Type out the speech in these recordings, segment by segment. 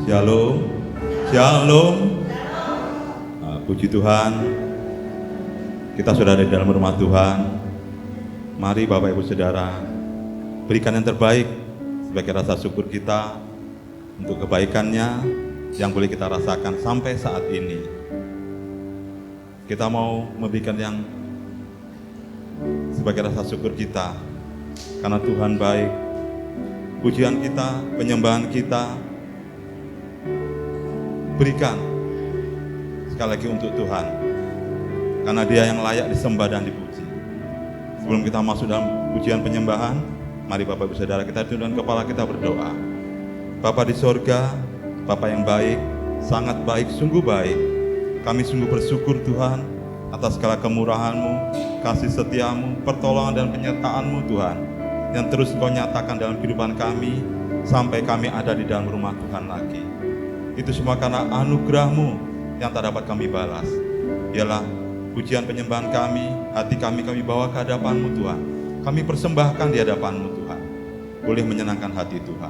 Shalom, shalom. Puji Tuhan, kita sudah ada di dalam rumah Tuhan. Mari Bapak Ibu Saudara, berikan yang terbaik sebagai rasa syukur kita untuk kebaikannya yang boleh kita rasakan sampai saat ini. Kita mau memberikan yang sebagai rasa syukur kita, karena Tuhan baik. Pujian kita, penyembahan kita, berikan sekali lagi untuk Tuhan, karena Dia yang layak disembah dan dipuji. Sebelum kita masuk dalam pujian penyembahan, mari Bapak Ibu Saudara kita tundukkan kepala, kita berdoa. Bapa di sorga, Bapa yang baik, sangat baik, sungguh baik. Kami sungguh bersyukur Tuhan atas segala kemurahan-Mu, kasih setia-Mu, pertolongan dan penyertaan-Mu Tuhan, yang terus Engkau nyatakan dalam kehidupan kami sampai kami ada di dalam rumah Tuhan lagi. Itu semua karena anugerah-Mu yang tak dapat kami balas. Ialah pujian penyembahan kami, hati kami bawa ke hadapan-Mu Tuhan. Kami persembahkan di hadapan-Mu Tuhan. Boleh menyenangkan hati Tuhan.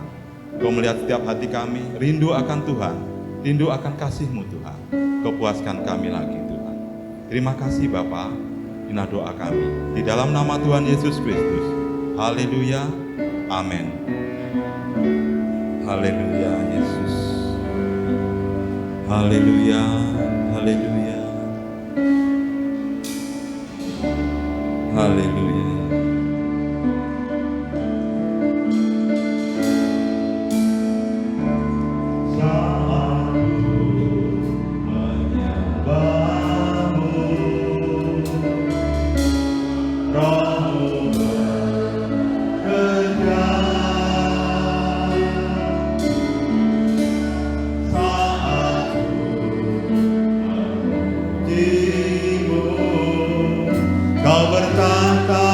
Kau melihat setiap hati kami, rindu akan Tuhan, rindu akan kasih-Mu Tuhan. Kau puaskan kami lagi Tuhan. Terima kasih Bapa. Inilah doa kami di dalam nama Tuhan Yesus Kristus. Haleluya, amin. Haleluya Yesus. Haleluya, haleluya, haleluya. Kau bertahta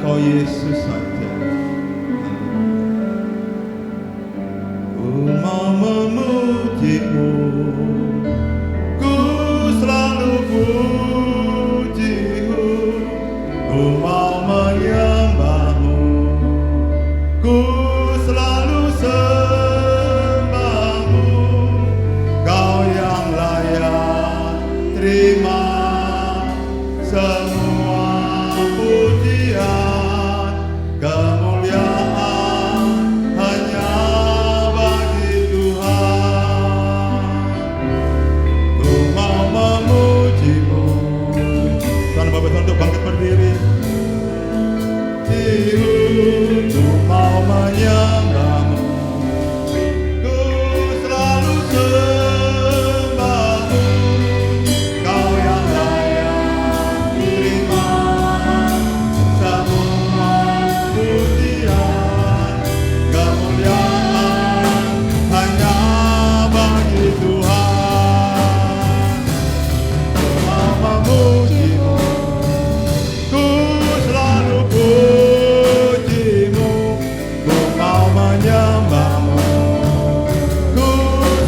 Oh Yesus saja. Ku mau memuji-Mu, ku selalu puji-Mu, ku mau menyembah-Mu, ku selalu sembah-Mu. Kau yang layak terima semua pujian, kemuliaan hanya bagi Tuhan. Ku mau memuji-Mu. Tuhan Bapak untuk bangkit berdiri. Ku mau menyembah-Mu, ku selalu sembah-Mu. Kau yang layak terima semua pujian, kemuliaan hanya bagi Tuhan. Ku mau memuji-Mu, ku selalu puji-Mu, ku mau menyembah-Mu, ku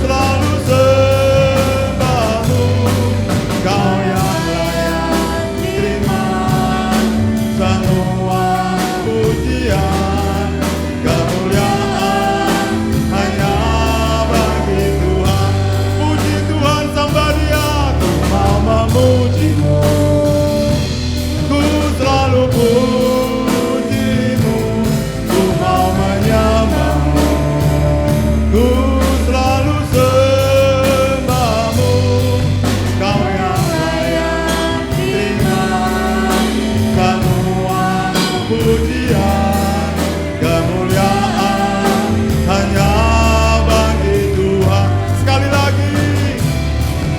selalu sembah-Mu. Kau yang layak terima semua pujian, kemuliaan hanya bagi Tuhan. Puji Tuhan sembah Dia. Ku mau memuji-Mu, ku selalu puji-Mu, ku mau menyembah-Mu, ku selalu sembah-Mu. Kau yang layak terima semua pujian, kemuliaan hanya bagi Tuhan. Sekali lagi,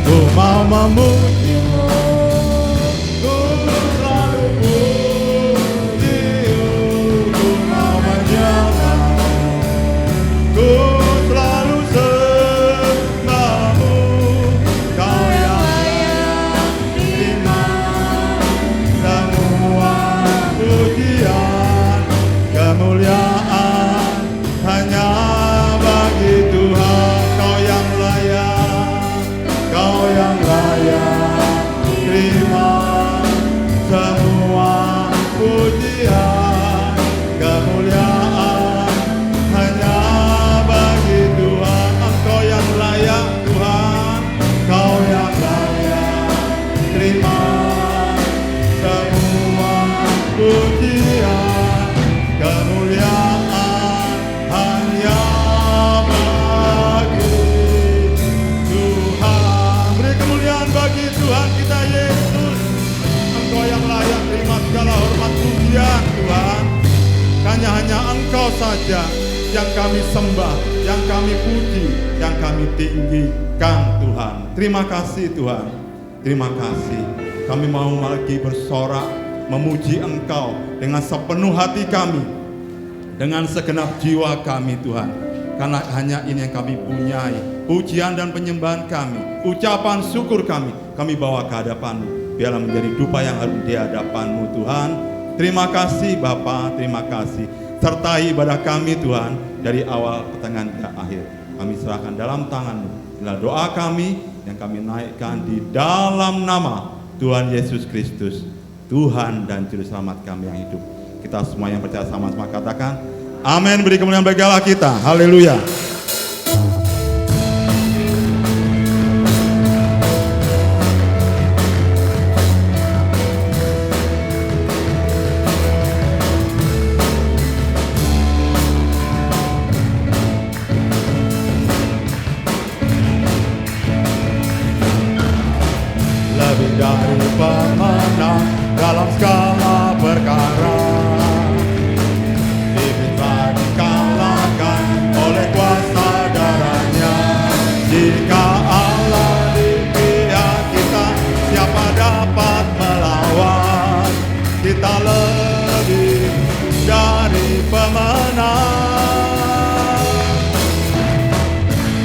ku mau memuji-Mu, ku selalu puji-Mu, ku mau menyembah-Mu, ku selalu sembah-Mu. Kau yang layak terima semua pujian, kemuliaan hanya bagi Tuhan. Kau yang layak terima semua pujian, kemuliaan hanya bagi Tuhan. Engkau yang layak Tuhan, Kau yang layak terima semua pujian, kemuliaan hanya bagi Tuhan. Beri kemuliaan bagi Tuhan kita Yesus. Engkau yang layak terima segala hormat pujian Tuhan. Hanya Engkau saja yang kami sembah, yang kami puji, yang kami tinggikan Tuhan. Terima kasih Tuhan. Terima kasih. Kami mau lagi bersorak memuji Engkau dengan sepenuh hati kami, dengan segenap jiwa kami Tuhan. Karena hanya ini yang kami punyai. Pujian dan penyembahan kami, ucapan syukur kami bawa ke hadapan-Mu. Biarlah menjadi dupa yang harum di hadapan-Mu Tuhan. Terima kasih Bapa, terima kasih. Sertai ibadah kami Tuhan dari awal, pertengahan, hingga akhir. Kami serahkan dalam tangan-Mu. Inilah doa kami yang kami naikkan di dalam nama Tuhan Yesus Kristus, Tuhan dan Juru Selamat kami yang hidup. Kita semua yang percaya sama-sama katakan, amin. Beri kemuliaan bagi Allah kita. Haleluya. Lebih dari pemenang dalam segala perkara, bisa dikalahkan oleh kuasa darahnya. Jika Allah di pihak kita, siapa dapat melawan? Kita lebih dari pemenang,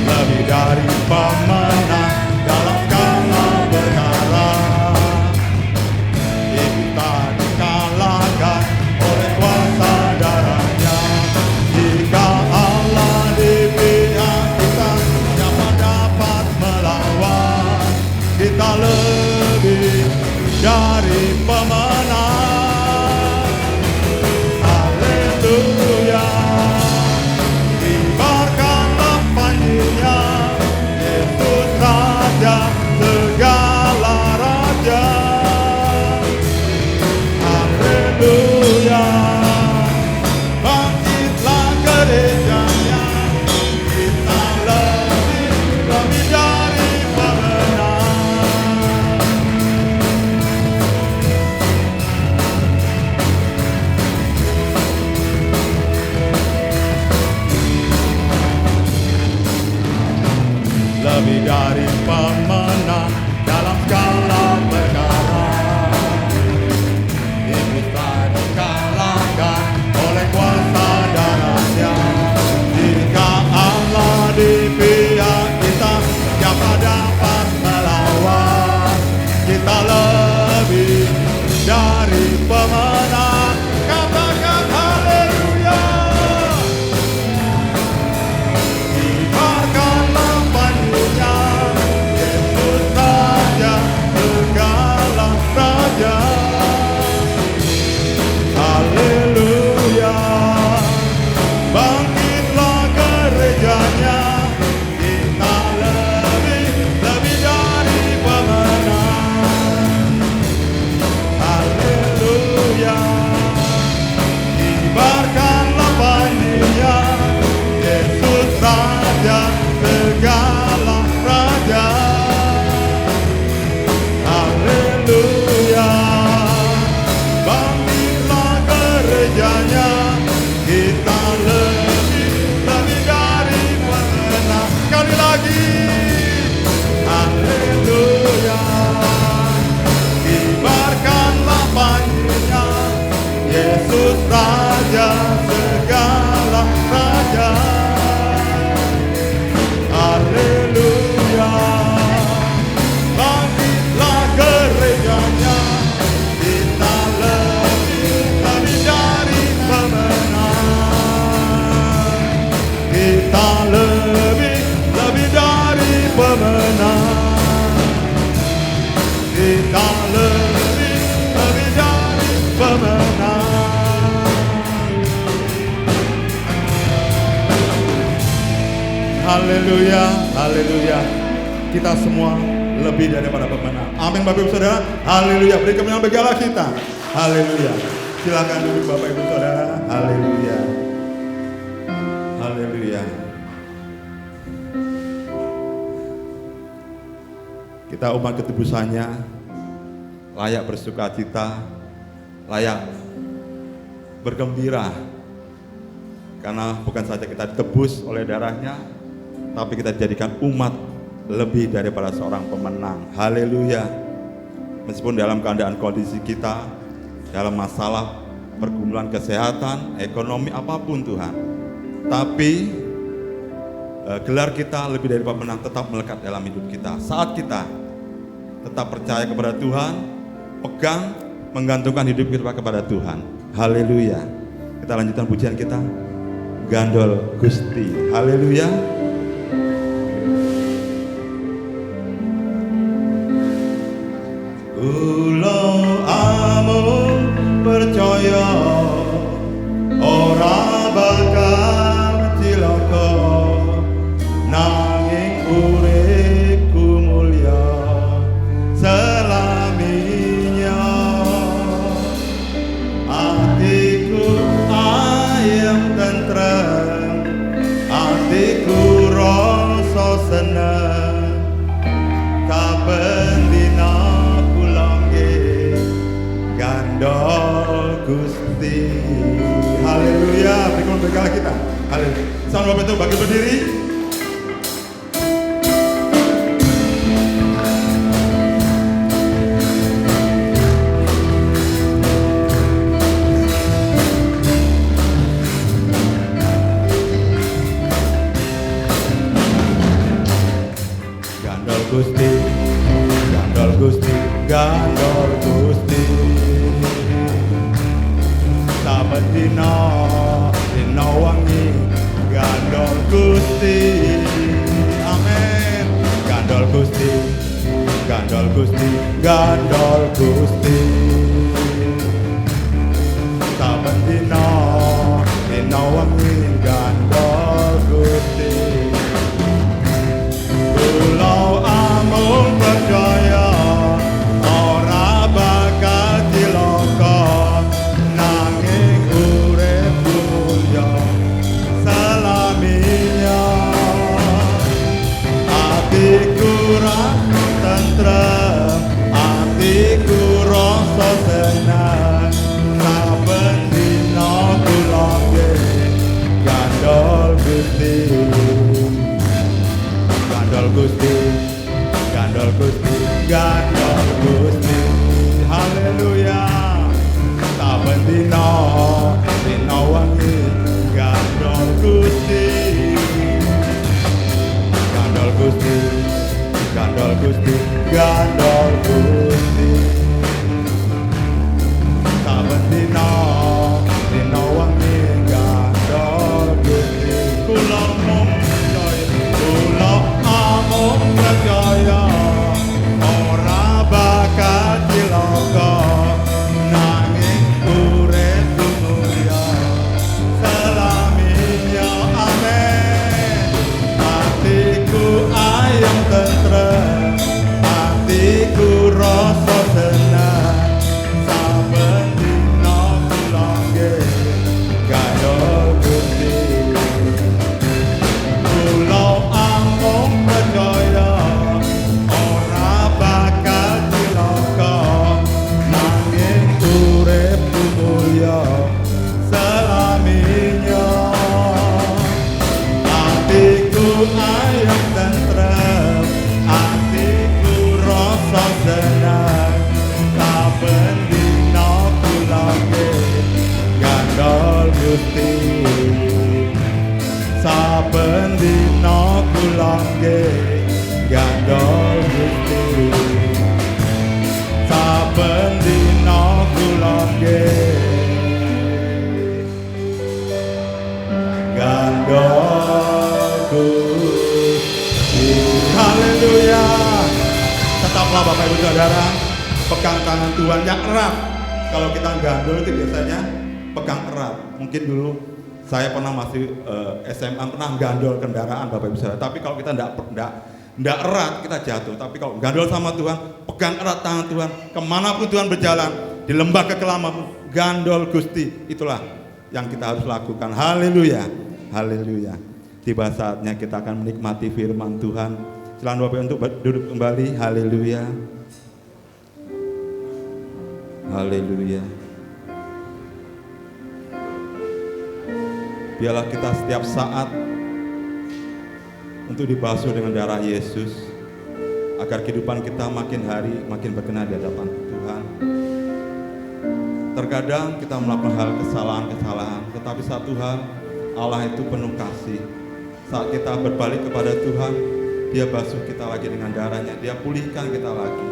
lebih dari pemenang dalam segala perkara. Kita dikalahkan oleh dari pemenang. Haleluya, kibarkanlah panjinya, Yesus Raja segala raja. Haleluya, bangkitlah gerejanya, kita lebih dari pemenang. Lebih dari pemenang dalam segala perkara. Iblis telah dikalahkan oleh kuasa darahnya. Jika Allah di pihak kita, siapa dapat melawan? Kita lebih dari pemenang. Katakan haleluya. Kibarkanlah panjinya, Yesus Raja segala raja. Haleluya, bangkitlah gerejanya, kita lebih dari pemenang. Haleluya, kibarkanlah panjinya, Yesus Raja segala raja. Haleluya, bangkitlah gerejanya, kita lebih dari pemenang. Sekali lagi, haleluya, kibarkanlah panjinya, Yesus Raja segala raja. Haleluya, bangkitlah gerejanya, kita lebih dari pemenang. Kita lebih dari pemenang. Kita lebih dari pemenang. Haleluya, haleluya. Kita semua lebih daripada pemenang. Amin Bapak Ibu Saudara. Haleluya. Beri kemenangan bagi Allah kita. Haleluya. Silakan duduk Bapak Ibu Saudara. Haleluya. Haleluya. Kita umat ketebusannya layak bersukacita, layak bergembira. Karena bukan saja kita ditebus oleh darahnya, tapi kita dijadikan umat lebih daripada seorang pemenang. Haleluya. Meskipun dalam keadaan kondisi kita, dalam masalah pergumulan kesehatan, ekonomi, apapun Tuhan, tapi gelar kita lebih dari pemenang tetap melekat dalam hidup kita. Saat kita tetap percaya kepada Tuhan, pegang, menggantungkan hidup kita kepada Tuhan. Haleluya. Kita lanjutkan pujian kita, Gandol Gusti. Haleluya. Ulo amun percaya ora bakal cilaka, nanging uripku mulya selaminya. Atiku ayem tentrem, atiku rasa seneng, kaben dina Gandol Gusti. Haleluya. Berikan berkala kita. Haleluya. Sama Bapak itu bagi berdiri. Gandol Gusti, Gandol Gusti, Gandol Gusti. Saben dina dina wangi Gandol Gusti. Amin. Gandol Gusti, Gandol gandol Gusti. Saben dina wengi gandol Gusti. Kula amung percaya ora bakal cilaka, nanging urip mulya selaminya. Atiku rasa tentrem, atiku rasa senang, saben dina kula gandol Gusti. Gandol Gusti, gandol Gusti, gandol Gusti. Haleluya. Saben dina wengi gandol Gusti. Gandol Gusti, gandol Gusti, gandol Gusti. Saben dina wengi gandol Gusti. Kula mung percaya ora bakal cilaka, nanging urip mulya selaminya. Amin. Atiku ayem tentrem, atiku rasa senang, saben dina kula gandol Gusti. Kula amung percaya ora bakal cilaka, nanging urip mulya selaminya. Atiku ayem tentrem, atiku rasa senang, saben dina kula gandol Gusti. Saben dina kula gandol Gusti. Saben dina kula gandol Gusti. Haleluya. Tetaplah Bapak Ibu Saudara, pegang tangan Tuhan yang erat. Kalau kita gandol itu biasanya pegang erat. Mungkin dulu saya pernah masih SMA pernah gandol kendaraan Bapak Ibu Saudara. Tapi kalau kita enggak erat kita jatuh. Tapi kalau gandol sama Tuhan, pegang erat tangan Tuhan, kemanapun Tuhan berjalan, di lembah kekelaman, gandol Gusti. Itulah yang kita harus lakukan. Haleluya, haleluya. Tiba saatnya kita akan menikmati firman Tuhan. Silakan Bapak untuk duduk kembali. Haleluya, haleluya. Biarlah kita setiap saat untuk dibasuh dengan darah Yesus, agar kehidupan kita makin hari makin berkenan di hadapan Tuhan. Terkadang kita melakukan hal kesalahan-kesalahan, tetapi satu hal, Allah itu penuh kasih. Saat kita berbalik kepada Tuhan, Dia basuh kita lagi dengan darahnya, Dia pulihkan kita lagi,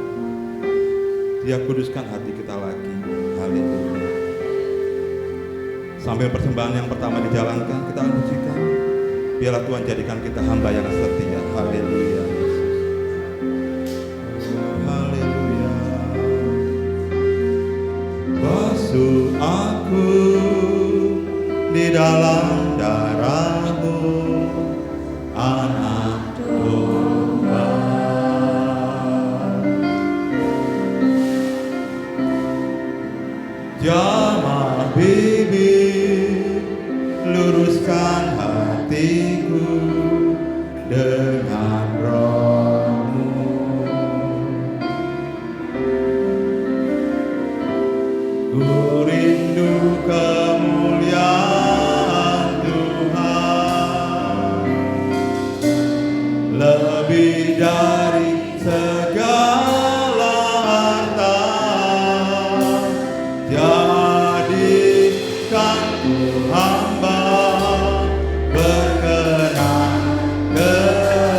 Dia kuduskan hati kita lagi. Haleluya. Sambil persembahan yang pertama dijalankan, kita akan pujikan. Biarlah Tuhan jadikan kita hamba yang setia. Haleluya. Haleluya. Basuh aku di dalam darah-Mu, Anak Domba. Jamah bibir, luruskan hatiku dengan Roh-Mu. Ku rindu kemuliaan Tuhan, lebih dari segala harta. Jadikanku hamba berkenan kepadamu.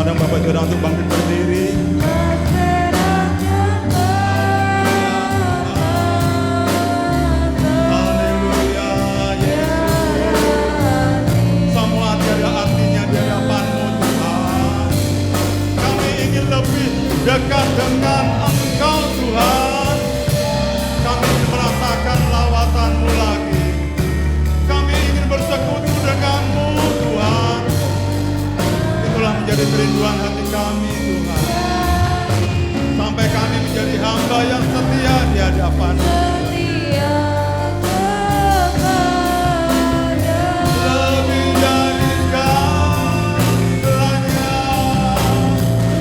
kepada Bapak Saudara untuk bangkit berdiri. Haleluya, Yesus. Semua tiada artinya di hadapan-Mu Tuhan. Kami ingin lebih dekat dengan Engkau Tuhan. Kami ingin merasakan lawatan-Mu lagi. Kami ingin bersekutu dengan-Mu Tuhan. Itulah menjadi kerinduan hati kami Tuhan. Sampai kami menjadi hamba yang setia di hadapan-Mu. Lebih dari segalanya,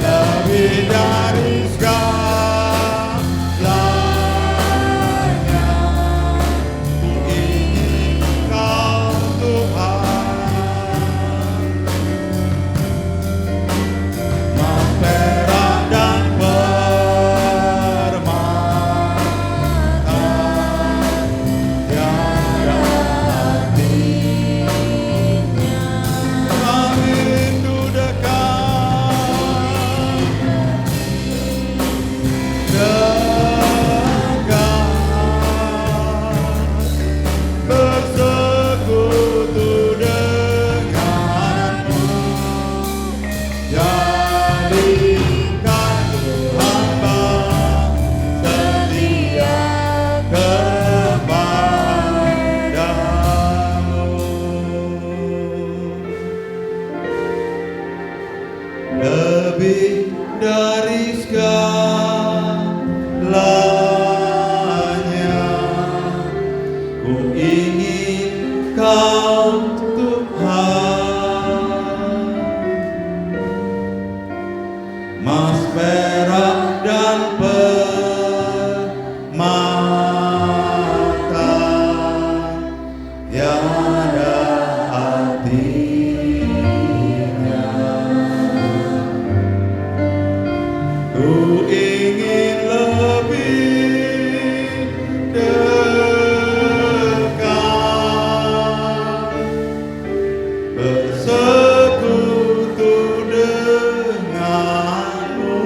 lebih dari segalanya, ku ingin Kau Tuhan. Mas perak dan permata tiada artinya. Kami rindu bersekutu dengan-Mu. Jadikan ku hamba setia kepadamu. Lebih dari segalanya, ku ingin Kau Tuhan. Mas perak dan permata tiada artinya. Ku ingin lebih dekat, bersekutu dengan-Mu.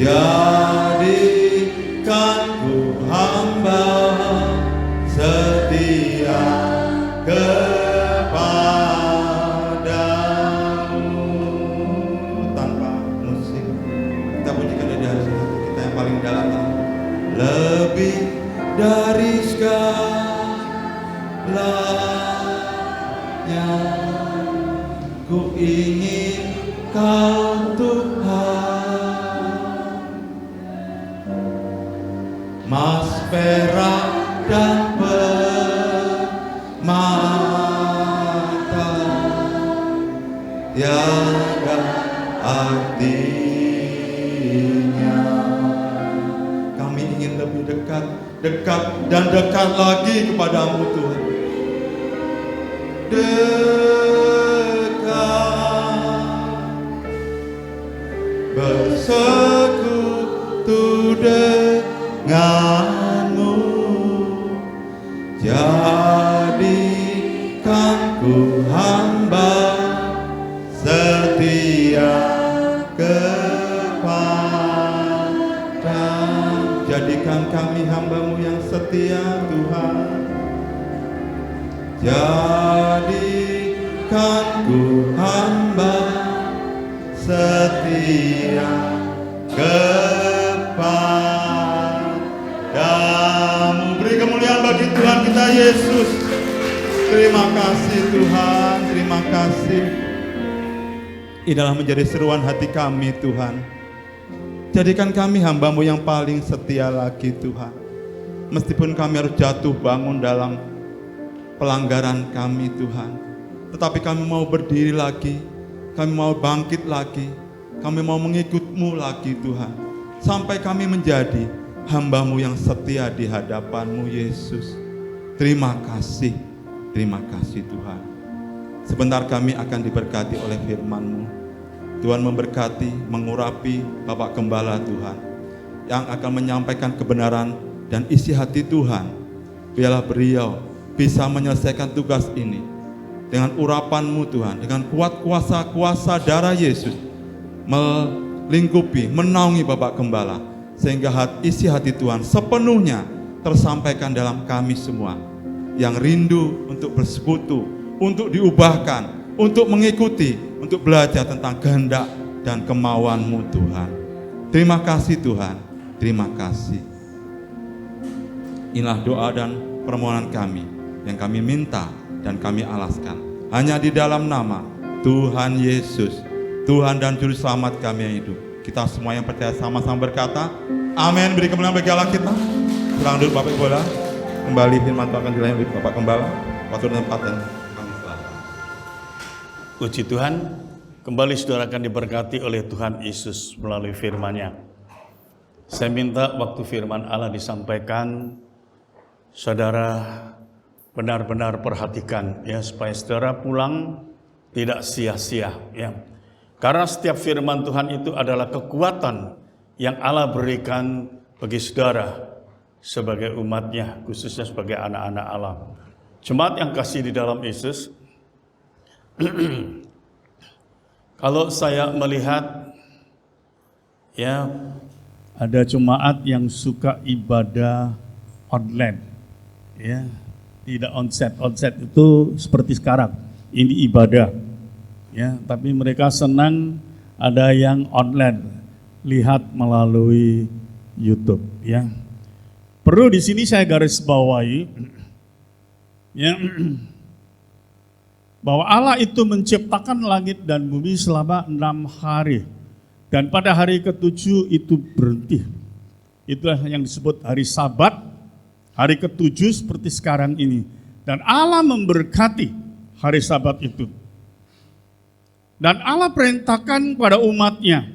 Jadikan ku hamba setia kepadamu. Tanpa musik, kita pujikan dari hati kita yang paling dalam. Lebih dari segalanya, ku ingin Kau Tuhan. Mas perak dan permata tiada artinya. Kami ingin lebih dekat dan dekat lagi kepadamu Tuhan. Dekat, bersekutu dengan-Mu. Jadikan ku hamba setia kepadamu. Jadikan kami hamba-Mu yang setia Tuhan. Jadikan ku hamba setia kepadamu. Beri kemuliaan bagi Tuhan kita Yesus. Terima kasih Tuhan, terima kasih. Inilah menjadi seruan hati kami Tuhan. Jadikan kami hamba-Mu yang paling setia lagi Tuhan. Meskipun kami harus jatuh bangun dalam pelanggaran kami Tuhan, tetapi kami mau berdiri lagi, kami mau bangkit lagi, kami mau mengikut-Mu lagi Tuhan, sampai kami menjadi hamba-Mu yang setia di hadapan-Mu Yesus. Terima kasih Tuhan. Sebentar kami akan diberkati oleh firman-Mu. Tuhan memberkati, mengurapi Bapak Gembala Tuhan, yang akan menyampaikan kebenaran dan isi hati Tuhan. Biarlah beliau bisa menyelesaikan tugas ini dengan urapan-Mu Tuhan, dengan kuat kuasa darah Yesus melingkupi, menaungi Bapak Gembala, sehingga isi hati Tuhan sepenuhnya tersampaikan dalam kami semua yang rindu untuk bersekutu, untuk diubahkan, untuk mengikuti, untuk belajar tentang kehendak dan kemauan-Mu Tuhan. Terima kasih Tuhan, terima kasih. Inilah doa dan permohonan kami yang kami minta dan kami alaskan hanya di dalam nama Tuhan Yesus, Tuhan dan Juru Selamat kami yang hidup. Kita semua yang percaya sama-sama berkata, amin. Beri kemenangan bagi Allah kita. Silakan duduk Bapak Gembala. Kembali firman Tuhan akan dilayani oleh Bapak Gembala. Waktu dan tempat dan kami silakan. Puji Tuhan, kembali saudara akan diberkati oleh Tuhan Yesus melalui firman-Nya. Saya minta waktu firman Allah disampaikan, saudara benar-benar perhatikan ya, supaya saudara pulang tidak sia-sia ya. Karena setiap firman Tuhan itu adalah kekuatan yang Allah berikan bagi saudara sebagai umat-Nya, khususnya sebagai anak-anak Allah. Jemaat yang kasih di dalam Yesus, kalau saya melihat ya, ada jemaat yang suka ibadah online ya, tidak onsite. Onsite itu seperti sekarang, ini ibadah ya, tapi mereka senang ada yang online, lihat melalui YouTube ya. Perlu di sini saya garis bawahi ya, bahwa Allah itu menciptakan langit dan bumi selama 6 hari. Dan pada hari ke-7 itu berhenti. Itulah yang disebut hari Sabat, hari ke-7 seperti sekarang ini. Dan Allah memberkati hari Sabat itu. Dan Allah perintahkan kepada umat-Nya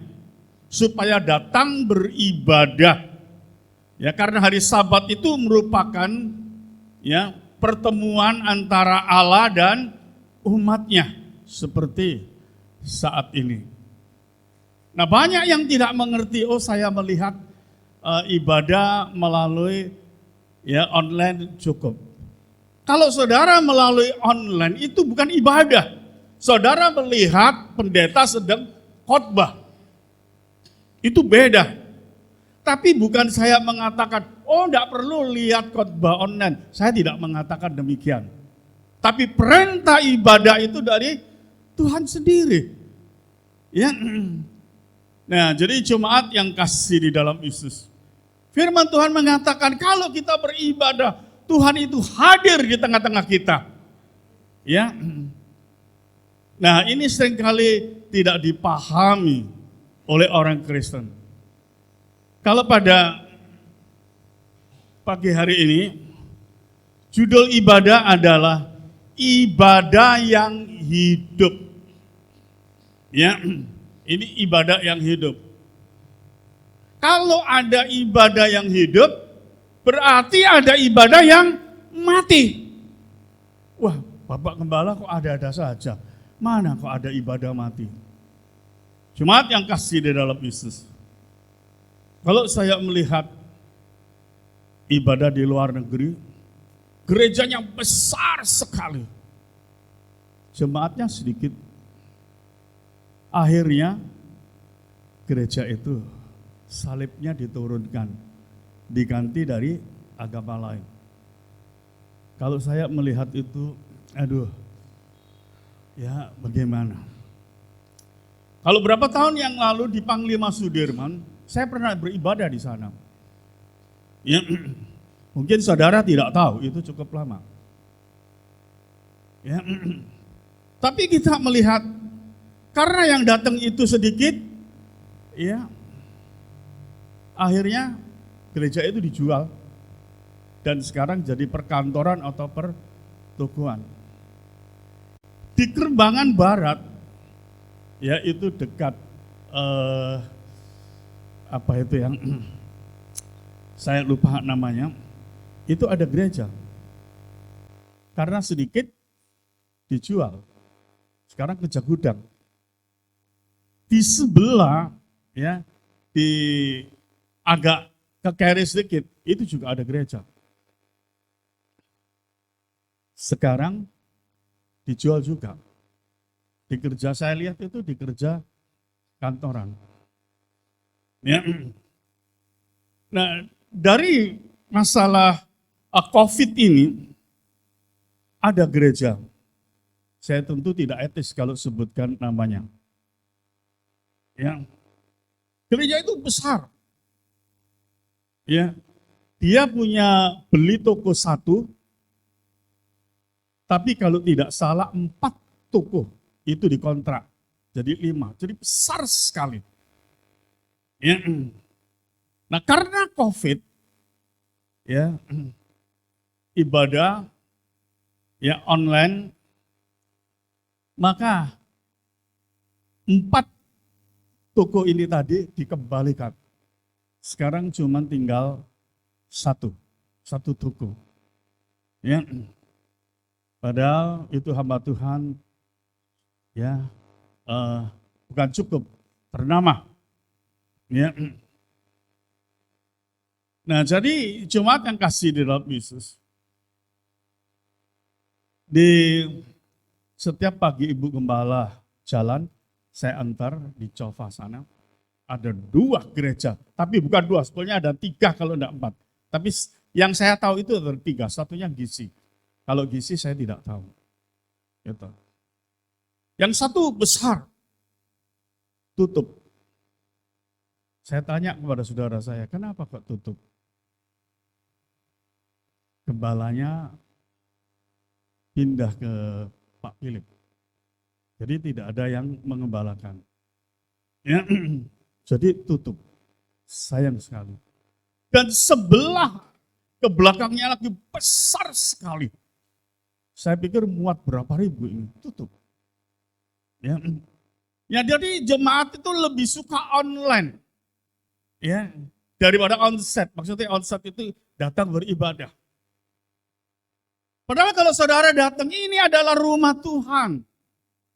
supaya datang beribadah. Ya, karena hari Sabat itu merupakan ya, pertemuan antara Allah dan umat-Nya seperti saat ini. Nah, banyak yang tidak mengerti, oh saya melihat ibadah melalui ya online cukup. Kalau saudara melalui online itu bukan ibadah. Saudara melihat pendeta sedang khotbah. Itu beda. Tapi bukan saya mengatakan, oh enggak perlu lihat khotbah online. Saya tidak mengatakan demikian. Tapi perintah ibadah itu dari Tuhan sendiri. Ya. Nah, jadi jemaat yang kasih di dalam Yesus. Firman Tuhan mengatakan kalau kita beribadah, Tuhan itu hadir di tengah-tengah kita. Ya. Nah, ini seringkali tidak dipahami oleh orang Kristen. Kalau pada pagi hari ini, judul ibadah adalah ibadah yang hidup. Ya, ini ibadah yang hidup. Kalau ada ibadah yang hidup, berarti ada ibadah yang mati. Wah, Bapak Gembala kok ada-ada saja. Mana kok ada ibadah mati? Jemaat yang kasih di dalam Yesus. Kalau saya melihat ibadah di luar negeri, gerejanya besar sekali. Jemaatnya sedikit. Akhirnya gereja itu salibnya diturunkan, diganti dari agama lain. Kalau saya melihat itu, aduh, ya bagaimana? Kalau berapa tahun yang lalu di Panglima Sudirman, saya pernah beribadah di sana. Ya, mungkin saudara tidak tahu, itu cukup lama. Ya, tapi kita melihat, karena yang datang itu sedikit, ya, akhirnya gereja itu dijual. Dan sekarang jadi perkantoran atau pertokoan. Di Kerembangan Barat, ya itu dekat apa itu yang saya lupa namanya, itu ada gereja. Karena sedikit dijual. Sekarang kerja gudang. Di sebelah ya, di agak ke kiri sedikit, itu juga ada gereja. Sekarang dijual juga. Di gereja saya lihat itu di gereja kantoran. Ya. Nah, dari masalah COVID ini, ada gereja. Saya tentu tidak etis kalau sebutkan namanya. Ya. Gereja itu besar. Ya. Dia punya beli toko satu, tapi kalau tidak salah 4 toko itu dikontrak. Jadi 5, jadi besar sekali. Ya. Nah karena COVID, ya ibadah ya online, maka 4 toko ini tadi dikembalikan. Sekarang cuma tinggal satu toko. Ya. Padahal itu hamba Tuhan ya bukan cukup ternama. Ya. Nah, jadi jemaat yang kasih di dalam Yesus. Di setiap pagi Ibu Gembala jalan, saya antar di Cova sana. Ada 2 gereja, tapi bukan 2, sebetulnya ada 3 kalau tidak 4. Tapi yang saya tahu itu ada 3, satunya Gisi. Kalau Gisi saya tidak tahu. Gitu. Yang satu besar, tutup. Saya tanya kepada saudara saya, kenapa kok tutup? Gembalanya pindah ke Pak Philip. Jadi tidak ada yang mengembalakan. Ya, jadi tutup. Sayang sekali. Dan sebelah ke belakangnya lagi besar sekali. Saya pikir muat berapa ribu ini, tutup. Ya, ya jadi jemaat itu lebih suka online. Ya, daripada onsite. Maksudnya onsite itu datang beribadah. Padahal kalau saudara datang, ini adalah rumah Tuhan.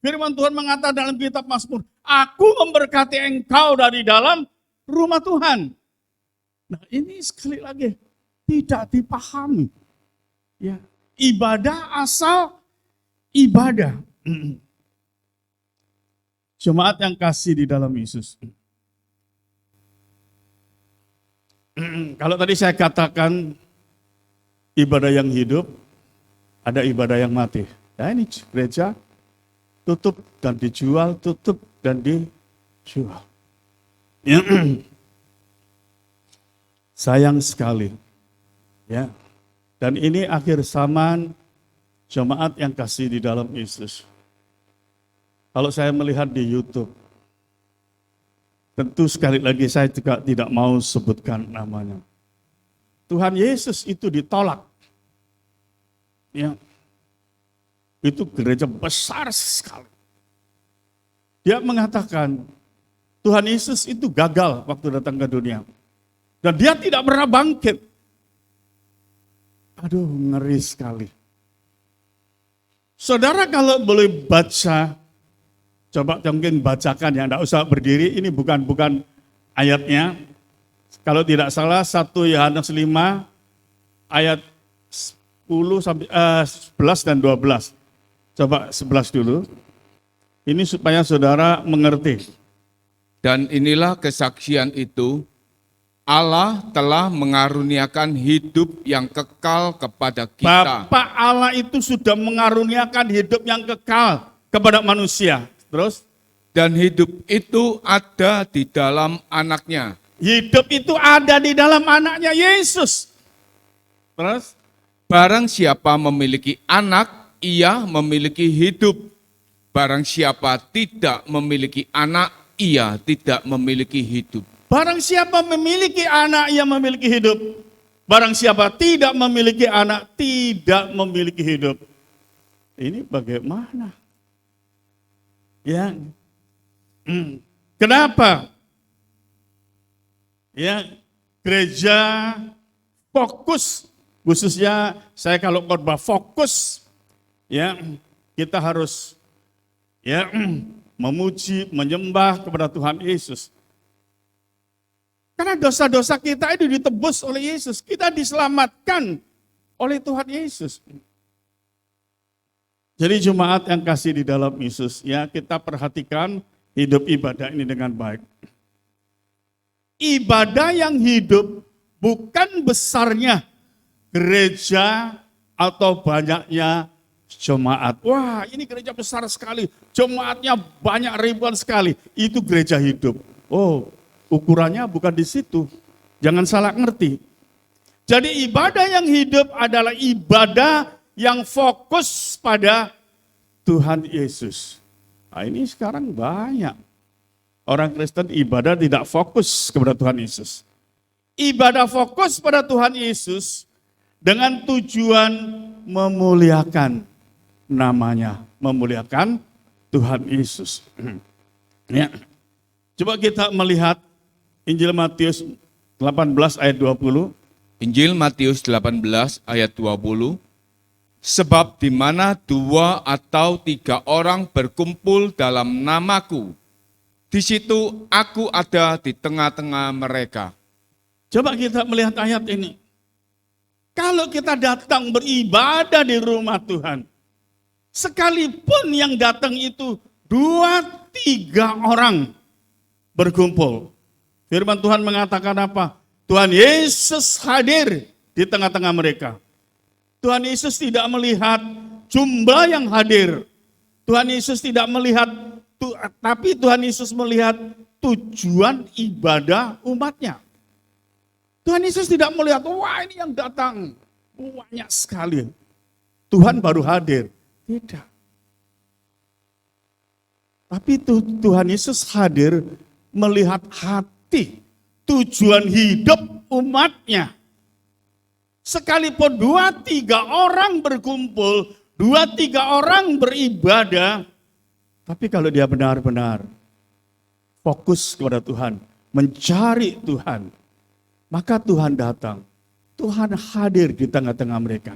Firman Tuhan mengatakan dalam kitab Mazmur, aku memberkati engkau dari dalam rumah Tuhan. Nah ini sekali lagi tidak dipahami. Ya, ibadah asal ibadah. Jemaat yang kasih di dalam Yesus. Kalau tadi saya katakan ibadah yang hidup, ada ibadah yang mati. Nah ini gereja tutup dan dijual, tutup dan dijual. Ya. Sayang sekali. Ya. Dan ini akhir zaman jemaat yang kasih di dalam Yesus. Kalau saya melihat di YouTube, tentu sekali lagi saya juga tidak mau sebutkan namanya. Tuhan Yesus itu ditolak. Ya, itu gereja besar sekali. Dia mengatakan Tuhan Yesus itu gagal waktu datang ke dunia. Dan dia tidak pernah bangkit. Aduh, ngeri sekali. Saudara kalau boleh baca, coba mungkin bacakan ya, tidak usah berdiri, ini bukan ayatnya. Kalau tidak salah 1 Yohanes 5 ayat 10 sampai 11 dan 12. Coba 11 dulu. Ini supaya saudara mengerti. Dan inilah kesaksian itu, Allah telah mengaruniakan hidup yang kekal kepada kita. Bapa Allah itu sudah mengaruniakan hidup yang kekal kepada manusia. Terus? Dan hidup itu ada di dalam anaknya. Hidup itu ada di dalam anaknya Yesus. Terus? Barang siapa memiliki anak, ia memiliki hidup. Barang siapa tidak memiliki anak, ia tidak memiliki hidup. Barang siapa memiliki anak, ia memiliki hidup. Barang siapa tidak memiliki anak, tidak memiliki hidup. Ini bagaimana? Ya, kenapa? Ya, gereja fokus. Khususnya saya kalau khotbah fokus, ya kita harus ya memuji, menyembah kepada Tuhan Yesus. Karena dosa-dosa kita itu ditebus oleh Yesus, kita diselamatkan oleh Tuhan Yesus. Jadi jemaat yang kasih di dalam Yesus, ya kita perhatikan hidup ibadah ini dengan baik. Ibadah yang hidup bukan besarnya gereja atau banyaknya jemaat. Wah, ini gereja besar sekali, jemaatnya banyak ribuan sekali. Itu gereja hidup. Oh, ukurannya bukan di situ. Jangan salah ngerti. Jadi ibadah yang hidup adalah ibadah yang fokus pada Tuhan Yesus. Nah, ini sekarang banyak orang Kristen ibadah tidak fokus kepada Tuhan Yesus. Ibadah fokus pada Tuhan Yesus dengan tujuan memuliakan namanya, memuliakan Tuhan Yesus. Ya. Coba kita melihat Injil Matius 18 ayat 20. Injil Matius 18 ayat 20. Sebab di mana 2 atau 3 orang berkumpul dalam namaku, di situ aku ada di tengah-tengah mereka. Coba kita melihat ayat ini. Kalau kita datang beribadah di rumah Tuhan, sekalipun yang datang itu 2-3 orang berkumpul. Firman Tuhan mengatakan apa? Tuhan Yesus hadir di tengah-tengah mereka. Tuhan Yesus tidak melihat jumlah yang hadir. Tuhan Yesus tidak melihat, tapi Tuhan Yesus melihat tujuan ibadah umatnya. Tuhan Yesus tidak melihat, wah ini yang datang banyak sekali. Tuhan baru hadir. Tidak. Tapi Tuhan Yesus hadir melihat hati, tujuan hidup umatnya. Sekalipun 2-3 orang berkumpul, 2-3 orang beribadah, tapi kalau dia benar-benar fokus kepada Tuhan, mencari Tuhan, maka Tuhan datang. Tuhan hadir di tengah-tengah mereka.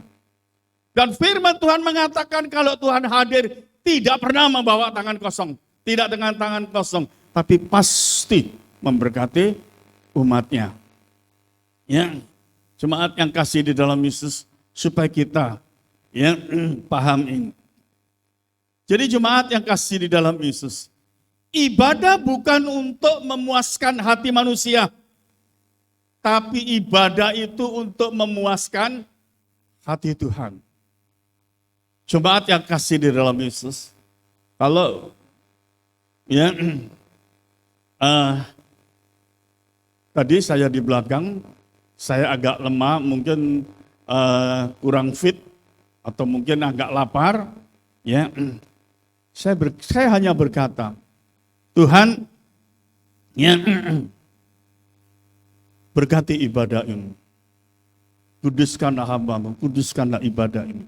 Dan firman Tuhan mengatakan kalau Tuhan hadir tidak pernah membawa tangan kosong. Tidak dengan tangan kosong, tapi pasti memberkati umatnya. Ya. Jemaat yang kasih di dalam Yesus supaya kita ya paham ini. Jadi jemaat yang kasih di dalam Yesus, ibadah bukan untuk memuaskan hati manusia, tapi ibadah itu untuk memuaskan hati Tuhan. Jemaat yang kasih di dalam Yesus, kalau ya tadi saya di belakang, saya agak lemah, mungkin kurang fit, atau mungkin agak lapar, ya. Saya hanya berkata, Tuhan, ya, berkati ibadah ini. Kuduskanlah hamba-Mu, kuduskanlah ibadah ini.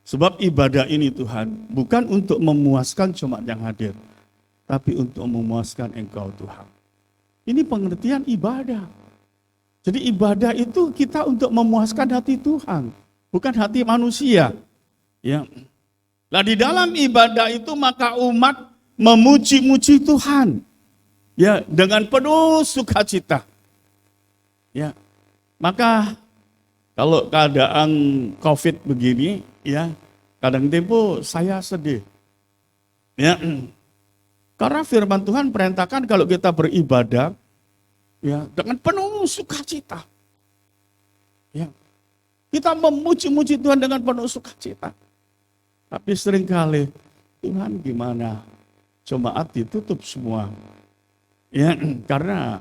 Sebab ibadah ini Tuhan, bukan untuk memuaskan cuma yang hadir, tapi untuk memuaskan Engkau Tuhan. Ini pengertian ibadah. Jadi ibadah itu kita untuk memuaskan hati Tuhan, bukan hati manusia. Ya. Nah di dalam ibadah itu maka umat memuji-muji Tuhan, ya dengan penuh sukacita. Ya, maka kalau keadaan COVID begini, ya kadang tempo saya sedih. Ya, karena firman Tuhan perintahkan kalau kita beribadah, ya, dengan penuh sukacita. Ya. Kita memuji-muji Tuhan dengan penuh sukacita. Tapi seringkali, Tuhan gimana? Jemaat ditutup semua. Ya, karena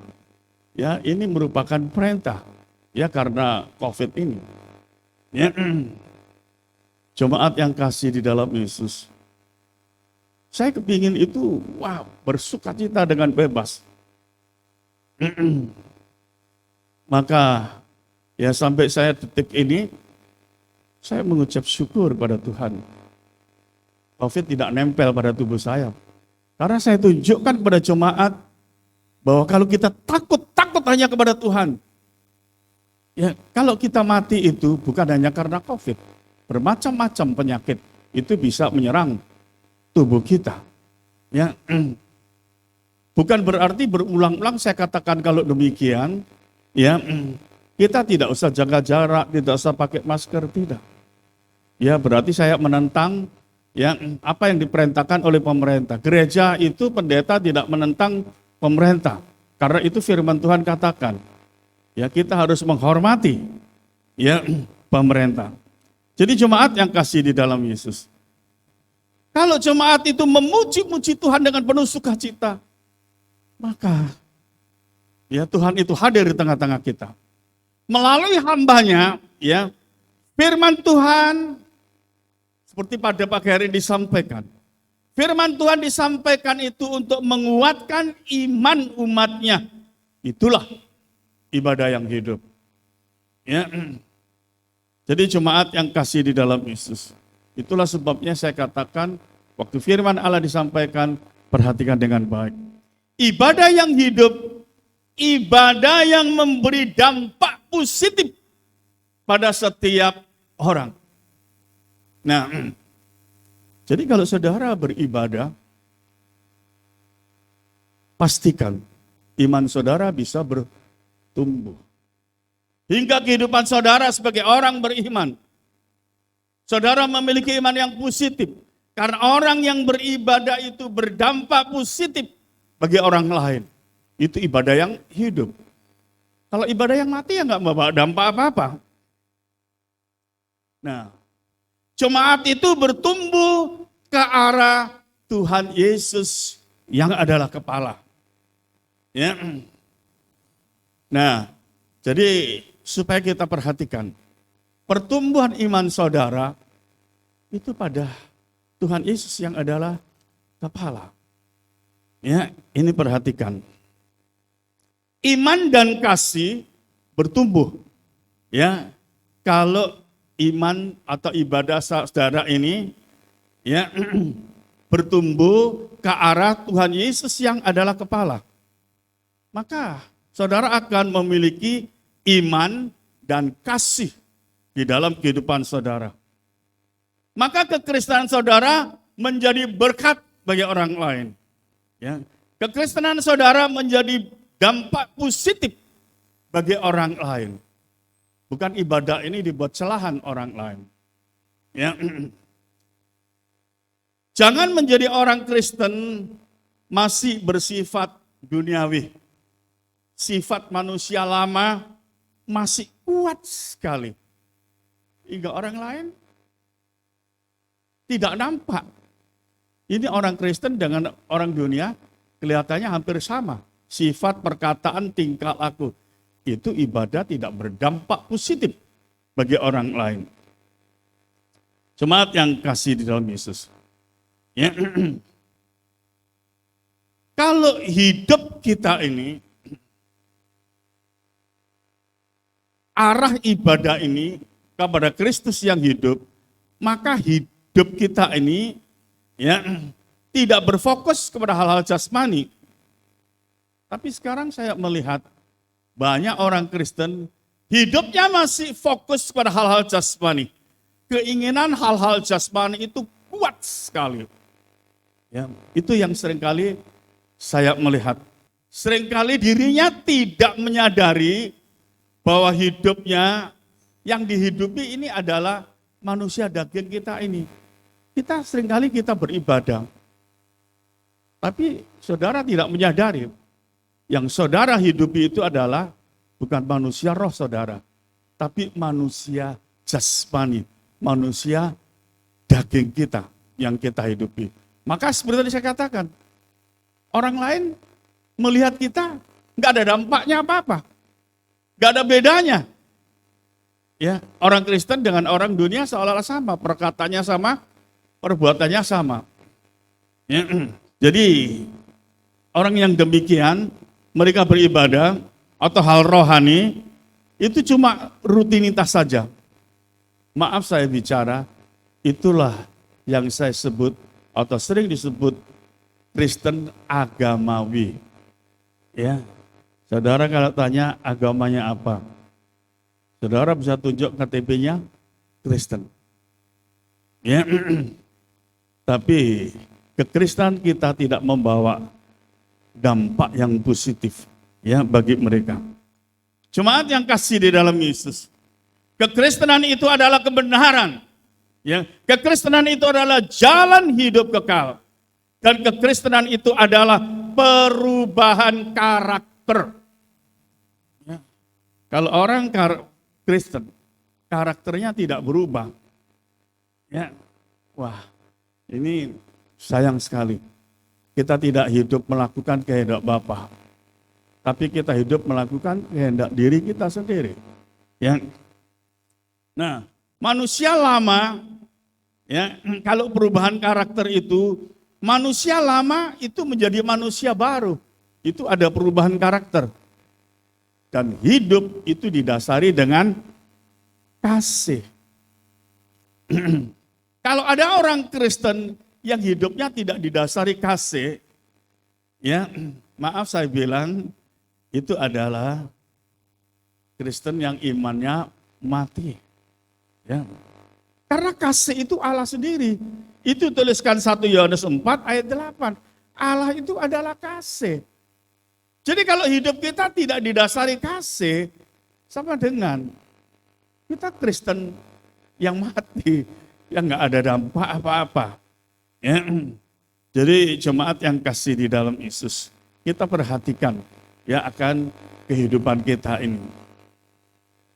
ya ini merupakan perintah. Ya karena COVID ini. Ya. Jemaat yang kasih di dalam Yesus. Saya kepingin itu, wow, bersukacita dengan bebas. Maka ya sampai saya detik ini saya mengucap syukur pada Tuhan. COVID tidak nempel pada tubuh saya. Karena saya tunjukkan kepada jemaat bahwa kalau kita takut hanya kepada Tuhan. Ya, kalau kita mati itu bukan hanya karena COVID. Bermacam-macam penyakit itu bisa menyerang tubuh kita. Ya. Bukan berarti berulang-ulang saya katakan kalau demikian, ya kita tidak usah jaga jarak, tidak usah pakai masker, tidak. ya berarti saya menentang apa yang diperintahkan oleh pemerintah. Gereja itu pendeta tidak menentang pemerintah, karena itu firman Tuhan katakan, ya kita harus menghormati ya pemerintah. Jadi jemaat yang kasih di dalam Yesus, kalau jemaat itu memuji-muji Tuhan dengan penuh sukacita, maka ya Tuhan itu hadir di tengah-tengah kita. Melalui hambanya, ya firman Tuhan seperti pada pagi hari disampaikan. Firman Tuhan disampaikan itu untuk menguatkan iman umatnya. Itulah ibadah yang hidup. Ya. Jadi jemaat yang kasih di dalam Yesus. Itulah sebabnya saya katakan waktu firman Allah disampaikan, perhatikan dengan baik. Ibadah yang hidup, ibadah yang memberi dampak positif pada setiap orang. Nah, jadi kalau saudara beribadah, pastikan iman saudara bisa bertumbuh. Hingga kehidupan saudara sebagai orang beriman, saudara memiliki iman yang positif. Karena orang yang beribadah itu berdampak positif bagi orang lain. Itu ibadah yang hidup. Kalau ibadah yang mati ya nggak membawa dampak apa-apa. Nah, jemaat itu bertumbuh ke arah Tuhan Yesus yang adalah kepala. Ya. Nah, jadi supaya kita perhatikan, pertumbuhan iman saudara itu pada Tuhan Yesus yang adalah kepala. Ya, ini perhatikan. Iman dan kasih bertumbuh. Ya, kalau iman atau ibadah saudara ini ya bertumbuh ke arah Tuhan Yesus yang adalah kepala, maka saudara akan memiliki iman dan kasih di dalam kehidupan saudara. Maka kekristenan saudara menjadi berkat bagi orang lain. Ya, kekristenan saudara menjadi dampak positif bagi orang lain. Bukan ibadah ini dibuat celahan orang lain. Ya. Jangan menjadi orang Kristen masih bersifat duniawi. Sifat manusia lama masih kuat sekali. Hingga orang lain tidak nampak. Ini orang Kristen dengan orang dunia kelihatannya hampir sama. Sifat, perkataan, tingkah laku. Itu ibadah tidak berdampak positif bagi orang lain. Jemaat yang kasih di dalam Yesus. Ya. Kalau hidup kita ini, arah ibadah ini kepada Kristus yang hidup, maka hidup kita ini ya tidak berfokus kepada hal-hal jasmani. Tapi sekarang saya melihat banyak orang Kristen hidupnya masih fokus pada hal-hal jasmani. Keinginan hal-hal jasmani itu kuat sekali. Ya, itu yang seringkali saya melihat. Seringkali dirinya tidak menyadari bahwa hidupnya yang dihidupi ini adalah manusia daging kita ini. Kita seringkali kita beribadah. Tapi saudara tidak menyadari. Yang saudara hidupi itu adalah bukan manusia roh saudara, tapi manusia jasmani, manusia daging kita yang kita hidupi. Maka seperti tadi saya katakan, orang lain melihat kita nggak ada dampaknya apa-apa, nggak ada bedanya. Ya, orang Kristen dengan orang dunia seolah-olah sama, perkataannya sama, perbuatannya sama. Ya, jadi orang yang demikian, mereka beribadah atau hal rohani itu cuma rutinitas saja. Maaf saya bicara, itulah yang saya sebut atau sering disebut Kristen agamawi. Ya, saudara kalau tanya agamanya apa, saudara bisa tunjuk KTP-nya Kristen. Ya, tapi kekristenan kita tidak membawa dampak yang positif ya bagi mereka. Jemaat yang kasih di dalam Yesus, kekristenan itu adalah kebenaran Ya, kekristenan itu adalah jalan hidup kekal. Dan kekristenan itu adalah perubahan karakter. Ya. Kalau orang Kristen, karakternya tidak berubah. Ya, wah, ini sayang sekali. Kita tidak hidup melakukan kehendak Bapa, tapi kita hidup melakukan kehendak diri kita sendiri. Ya. Nah, manusia lama, ya, kalau perubahan karakter itu, manusia lama itu menjadi manusia baru. Itu ada perubahan karakter. Dan hidup itu didasari dengan kasih. Kalau ada orang Kristen yang hidupnya tidak didasari kasih, ya, maaf saya bilang, itu adalah Kristen yang imannya mati. Ya. Karena kasih itu Allah sendiri. Itu tuliskan 1 Yohanes 4 ayat 8. Allah itu adalah kasih. Jadi kalau hidup kita tidak didasari kasih, sama dengan kita Kristen yang mati, yang nggak ada dampak apa-apa. Ya. Jadi jemaat yang kasih di dalam Yesus, kita perhatikan ya akan kehidupan kita ini.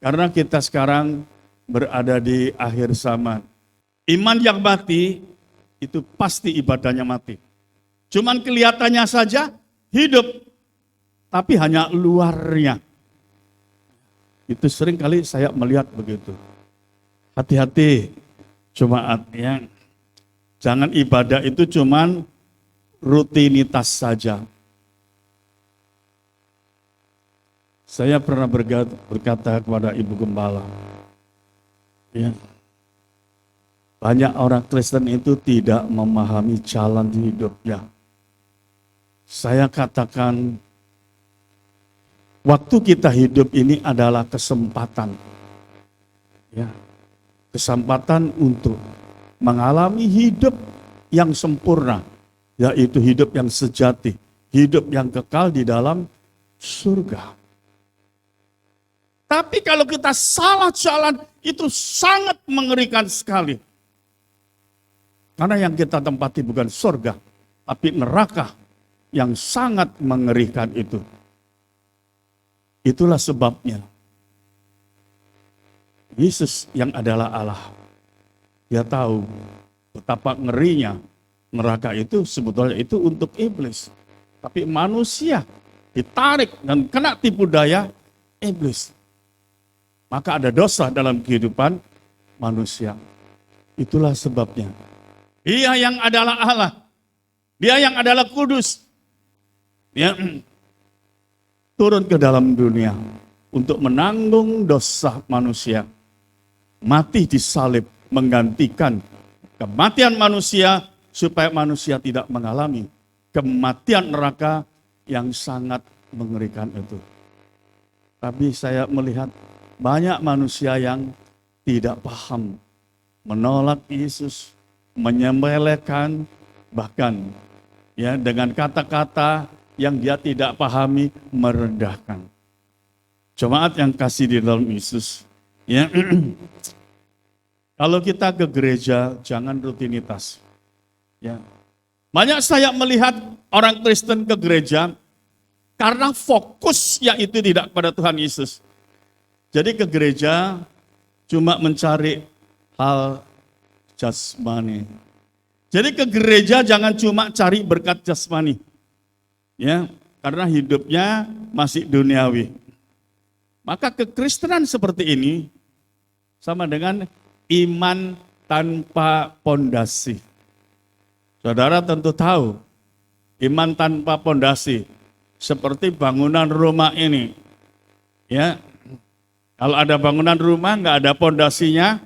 Karena kita sekarang berada di akhir zaman. Iman yang mati itu pasti ibadahnya mati. Cuman kelihatannya saja hidup, tapi hanya luarnya. Itu sering kali saya melihat begitu. Hati-hati jemaat ya. Jangan ibadah itu cuman rutinitas saja. Saya pernah berkata kepada Ibu Gembala, ya, banyak orang Kristen itu tidak memahami jalan hidupnya. Saya katakan, waktu kita hidup ini adalah kesempatan. Ya, kesempatan untuk mengalami hidup yang sempurna, yaitu hidup yang sejati, hidup yang kekal di dalam surga. Tapi kalau kita salah jalan, itu sangat mengerikan sekali. Karena yang kita tempati bukan surga, tapi neraka yang sangat mengerikan itu. Itulah sebabnya Yesus yang adalah Allah, dia tahu betapa ngerinya neraka itu sebetulnya itu untuk iblis. Tapi manusia ditarik dan kena tipu daya iblis. Maka ada dosa dalam kehidupan manusia. Itulah sebabnya. Dia yang adalah Allah. Dia yang adalah kudus. Dia turun ke dalam dunia untuk menanggung dosa manusia. Mati disalib menggantikan kematian manusia supaya manusia tidak mengalami kematian neraka yang sangat mengerikan itu. Tapi saya melihat banyak manusia yang tidak paham, menolak Yesus, menyembelihkan, bahkan ya dengan kata-kata yang dia tidak pahami merendahkan. Jemaat yang kasih di dalam Yesus, ya, kalau kita ke gereja jangan rutinitas. Ya, banyak saya melihat orang Kristen ke gereja karena fokusnya itu tidak pada Tuhan Yesus. Jadi ke gereja cuma mencari hal jasmani. Jadi ke gereja jangan cuma cari berkat jasmani. Ya, karena hidupnya masih duniawi. Maka kekristenan seperti ini sama dengan iman tanpa pondasi. Saudara tentu tahu, iman tanpa pondasi seperti bangunan rumah ini. Ya, kalau ada bangunan rumah nggak ada pondasinya,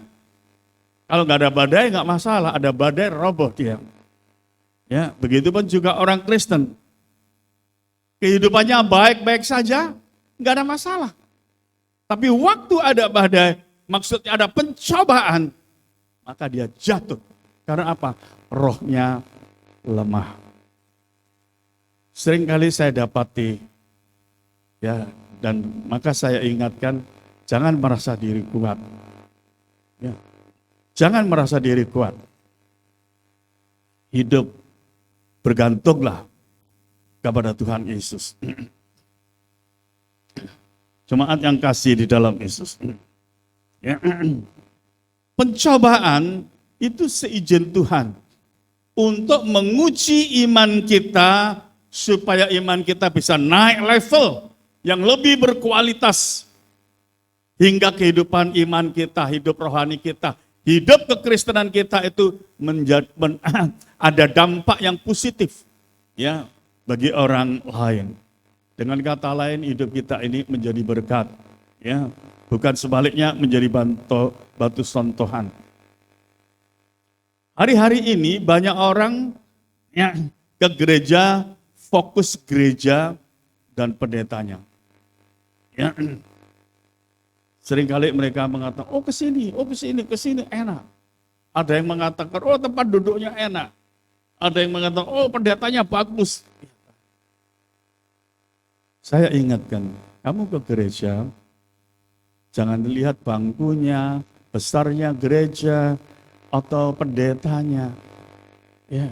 kalau nggak ada badai nggak masalah, ada badai roboh dia. Ya, begitu pun juga orang Kristen. Kehidupannya baik-baik saja, nggak ada masalah. Tapi waktu ada badai, maksudnya ada pencobaan, maka dia jatuh. Karena apa? Rohnya lemah. Seringkali saya dapati, ya, dan maka saya ingatkan, jangan merasa diri kuat. Ya. Jangan merasa diri kuat. Hidup bergantunglah kepada Tuhan Yesus. Jemaat yang kasih di dalam Yesus. Ya. Pencobaan itu seizin Tuhan untuk menguji iman kita supaya iman kita bisa naik level yang lebih berkualitas hingga kehidupan iman kita, hidup rohani kita, hidup kekristenan kita itu ada dampak yang positif ya bagi orang lain. Dengan kata lain, hidup kita ini menjadi berkat, ya, bukan sebaliknya menjadi batu sontohan. Hari-hari ini banyak orang yang ke gereja, fokus gereja dan pendetanya. Ya. Seringkali mereka mengatakan, oh ke sini enak. Ada yang mengatakan, oh tempat duduknya enak. Ada yang mengatakan, oh pendetanya bagus. Saya ingatkan, kamu ke gereja, jangan lihat bangkunya, besarnya gereja, atau pendetanya. Ya.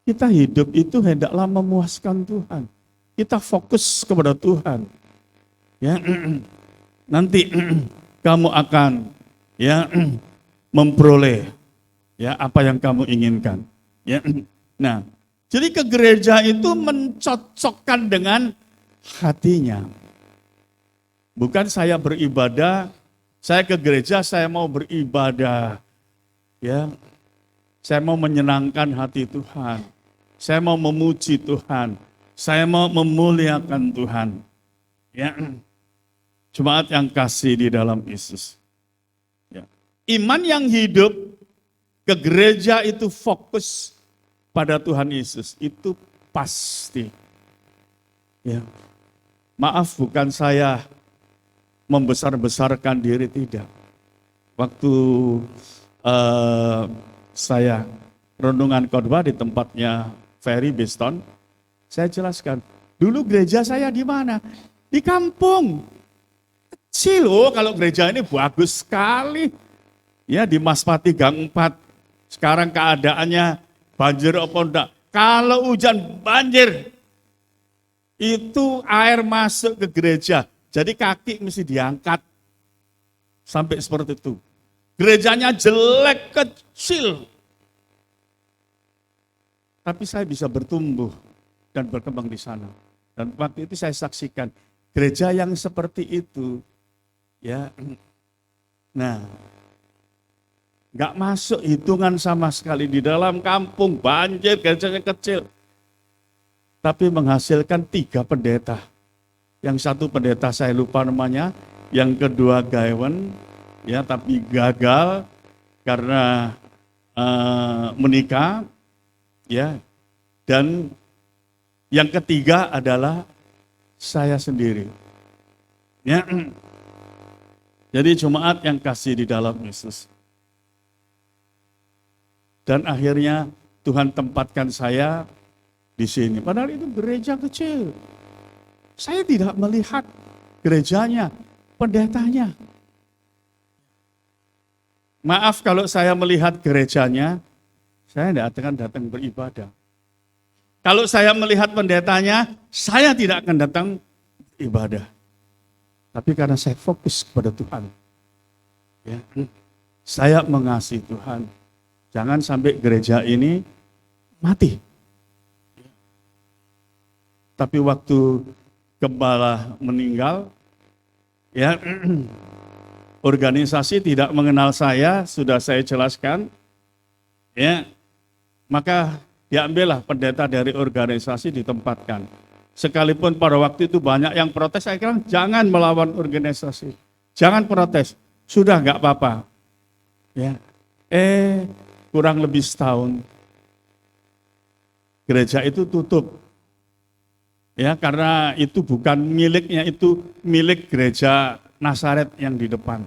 Kita hidup itu hendaklah memuaskan Tuhan. Kita fokus kepada Tuhan. Ya, nanti kamu akan ya memperoleh ya apa yang kamu inginkan. Ya. Nah, jadi ke gereja itu mencocokkan dengan hatinya. Bukan saya beribadah, saya ke gereja saya mau beribadah. Ya. Saya mau menyenangkan hati Tuhan. Saya mau memuji Tuhan. Saya mau memuliakan Tuhan. Ya. Jemaat yang kasih di dalam Yesus. Ya. Iman yang hidup ke gereja itu fokus pada Tuhan Yesus, itu pasti. Ya. Maaf, bukan saya membesar-besarkan diri, tidak. Waktu saya renungan khotbah di tempatnya Ferry Biston, saya jelaskan, dulu gereja saya di mana? Di kampung. Kecil loh, kalau gereja ini bagus sekali. Ya, di Maspati Gang 4. Sekarang keadaannya banjir apa enggak? Kalau hujan banjir, itu air masuk ke gereja. Jadi kaki mesti diangkat. Sampai seperti itu. Gerejanya jelek, kecil. Tapi saya bisa bertumbuh dan berkembang di sana. Dan waktu itu saya saksikan gereja yang seperti itu, ya, nah, nggak masuk hitungan sama sekali di dalam kampung banjir, gerejanya kecil, tapi menghasilkan 3 pendeta. Yang satu pendeta saya lupa namanya, yang kedua Gaiwan, ya, tapi gagal karena menikah, ya, dan yang ketiga adalah saya sendiri. Ya. Jadi jemaat yang kasih di dalam Yesus. Dan akhirnya Tuhan tempatkan saya di sini. Padahal itu gereja kecil. Saya tidak melihat gerejanya, pendetanya. Maaf kalau saya melihat gerejanya, saya tidak akan datang beribadah. Kalau saya melihat pendetanya, saya tidak akan datang ibadah. Tapi karena saya fokus kepada Tuhan. Ya, saya mengasihi Tuhan. Jangan sampai gereja ini mati. Tapi waktu gembala meninggal, ya, organisasi tidak mengenal saya, sudah saya jelaskan. Ya, maka diambillah pendeta dari organisasi ditempatkan. Sekalipun pada waktu itu banyak yang protes, saya kira jangan melawan organisasi. Jangan protes, sudah enggak apa-apa. Ya. Kurang lebih setahun gereja itu tutup. Ya, karena itu bukan miliknya, itu milik gereja Nasaret yang di depan.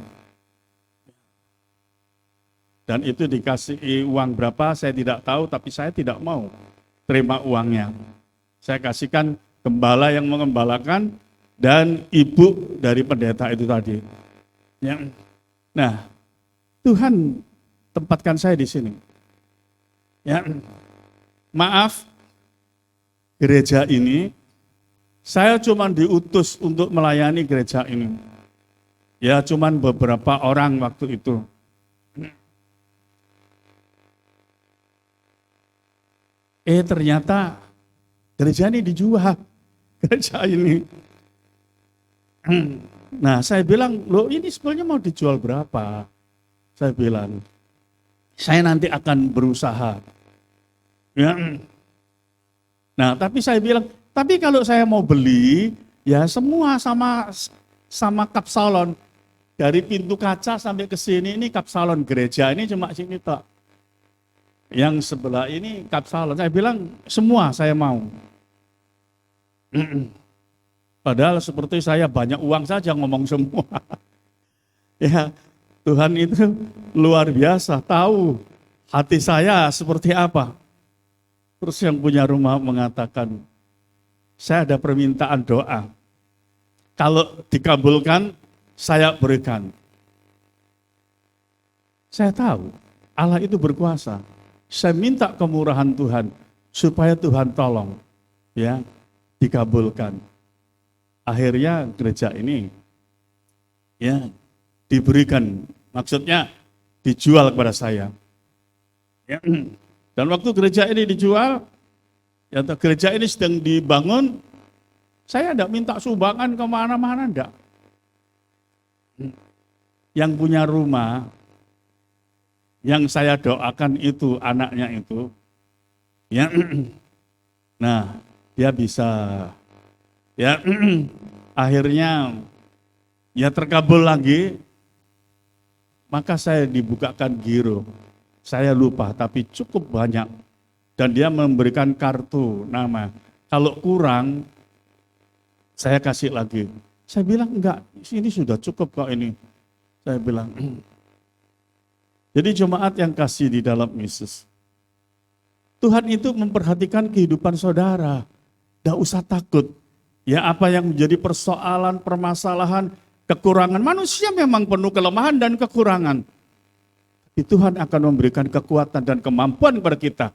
Dan itu dikasih uang berapa saya tidak tahu, tapi saya tidak mau terima uangnya. Saya kasihkan gembala yang mengembalakan dan ibu dari pendeta itu tadi. Ya. Nah, Tuhan tempatkan saya di sini. Ya, maaf, gereja ini, saya cuma diutus untuk melayani gereja ini. Ya, cuma beberapa orang waktu itu. Ternyata gereja ini dijual, gereja ini. Nah, saya bilang, loh ini sebenarnya mau dijual berapa? Saya bilang, saya nanti akan berusaha. Ya. Nah, tapi saya bilang, tapi kalau saya mau beli, ya semua sama kapsalon. Dari pintu kaca sampai ke sini ini kapsalon, gereja ini cuma sini tok. Yang sebelah ini kapsalon. Saya bilang, semua saya mau. Padahal seperti saya banyak uang saja ngomong semua. Ya, Tuhan itu luar biasa, tahu hati saya seperti apa. Terus yang punya rumah mengatakan, saya ada permintaan doa. Kalau dikabulkan, saya berikan. Saya tahu Allah itu berkuasa. Saya minta kemurahan Tuhan supaya Tuhan tolong, ya, dikabulkan. Akhirnya gereja ini, ya, diberikan, maksudnya dijual kepada saya. Ya. Dan waktu gereja ini dijual, ya, gereja ini sedang dibangun, saya tidak minta sumbangan kemana-mana, enggak. Yang punya rumah, yang saya doakan itu anaknya itu, ya, nah dia bisa, ya, akhirnya ya terkabul lagi, maka saya dibukakan giro, saya lupa tapi cukup banyak, dan dia memberikan kartu nama, kalau kurang saya kasih lagi. Saya bilang enggak, ini sudah cukup kok ini. Saya bilang, jadi jemaat yang kasih di dalam Yesus, Tuhan itu memperhatikan kehidupan saudara. Tidak usah takut. Ya, apa yang menjadi persoalan, permasalahan, kekurangan. Manusia memang penuh kelemahan dan kekurangan. Tapi Tuhan akan memberikan kekuatan dan kemampuan kepada kita.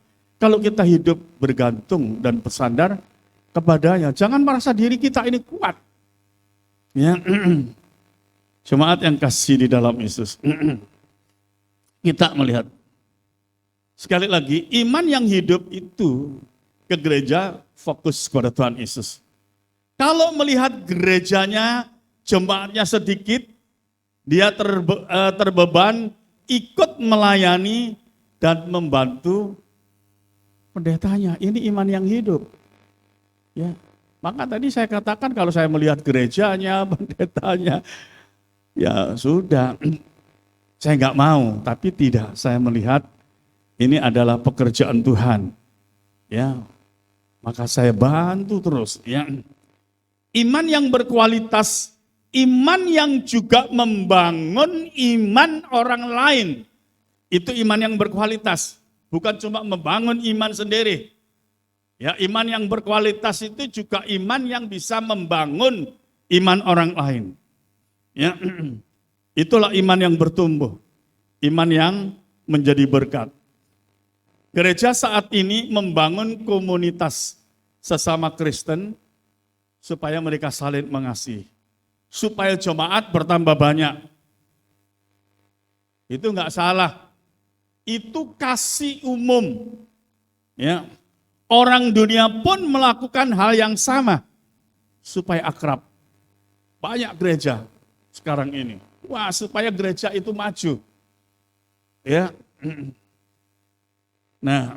Kalau kita hidup bergantung dan bersandar kepadanya. Jangan merasa diri kita ini kuat. Ya, jemaat yang kasih di dalam Yesus. Kita melihat, sekali lagi, iman yang hidup itu ke gereja fokus kepada Tuhan Yesus. Kalau melihat gerejanya, jemaatnya sedikit, dia terbeban, ikut melayani dan membantu pendetanya. Ini iman yang hidup. Ya, maka tadi saya katakan kalau saya melihat gerejanya, pendetanya, ya sudah. Saya nggak mau, tapi tidak. Saya melihat ini adalah pekerjaan Tuhan, ya. Maka saya bantu terus, ya. Iman yang berkualitas, iman yang juga membangun iman orang lain, itu iman yang berkualitas. Bukan cuma membangun iman sendiri. Ya, iman yang berkualitas itu juga iman yang bisa membangun iman orang lain. Ya. Itulah iman yang bertumbuh, iman yang menjadi berkat. Gereja saat ini membangun komunitas sesama Kristen supaya mereka saling mengasihi, supaya jemaat bertambah banyak. Itu enggak salah. Itu kasih umum. Ya. Orang dunia pun melakukan hal yang sama supaya akrab. Banyak gereja sekarang ini. Wah, supaya gereja itu maju. Ya. Nah,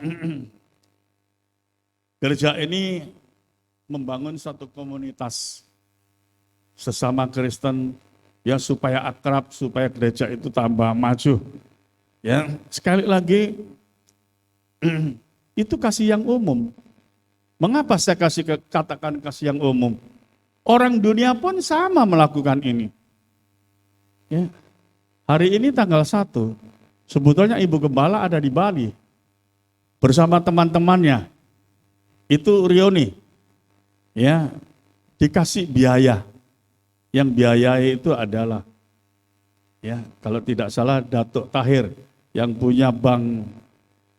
gereja ini membangun satu komunitas sesama Kristen ya supaya akrab, supaya gereja itu tambah maju. Ya, sekali lagi itu kasih yang umum. Mengapa saya katakan kasih yang umum? Orang dunia pun sama melakukan ini. Ya. Hari ini tanggal 1, sebetulnya Ibu Gembala ada di Bali bersama teman-temannya. Itu Rioni. Ya, dikasih biaya. Yang biaya itu adalah Ya, kalau tidak salah Datuk Tahir yang punya Bank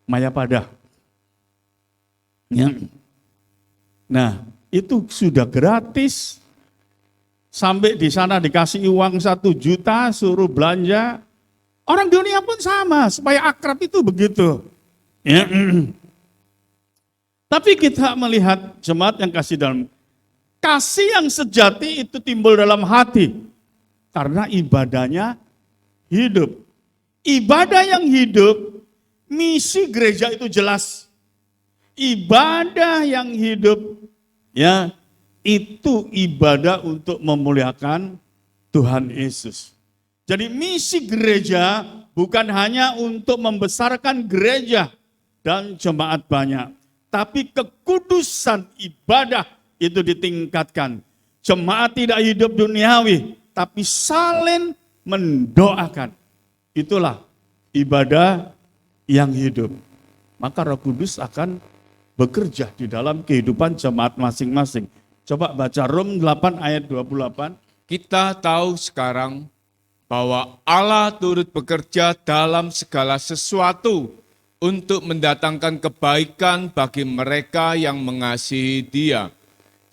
Mayapada. Ya. Nah, itu sudah gratis. Sampai di sana dikasih uang 1 juta, suruh belanja. Orang dunia pun sama, supaya akrab itu begitu. Ya. Tapi kita melihat jemaat yang kasih yang sejati itu timbul dalam hati. Karena ibadahnya hidup. Ibadah yang hidup, misi gereja itu jelas. Ibadah yang hidup, ya, itu ibadah untuk memuliakan Tuhan Yesus. Jadi misi gereja bukan hanya untuk membesarkan gereja dan jemaat banyak, tapi kekudusan ibadah itu ditingkatkan. Jemaat tidak hidup duniawi, tapi saling mendoakan. Itulah ibadah yang hidup. Maka Roh Kudus akan bekerja di dalam kehidupan jemaat masing-masing. Coba baca Rom 8 ayat 28. Kita tahu sekarang bahwa Allah turut bekerja dalam segala sesuatu untuk mendatangkan kebaikan bagi mereka yang mengasihi Dia,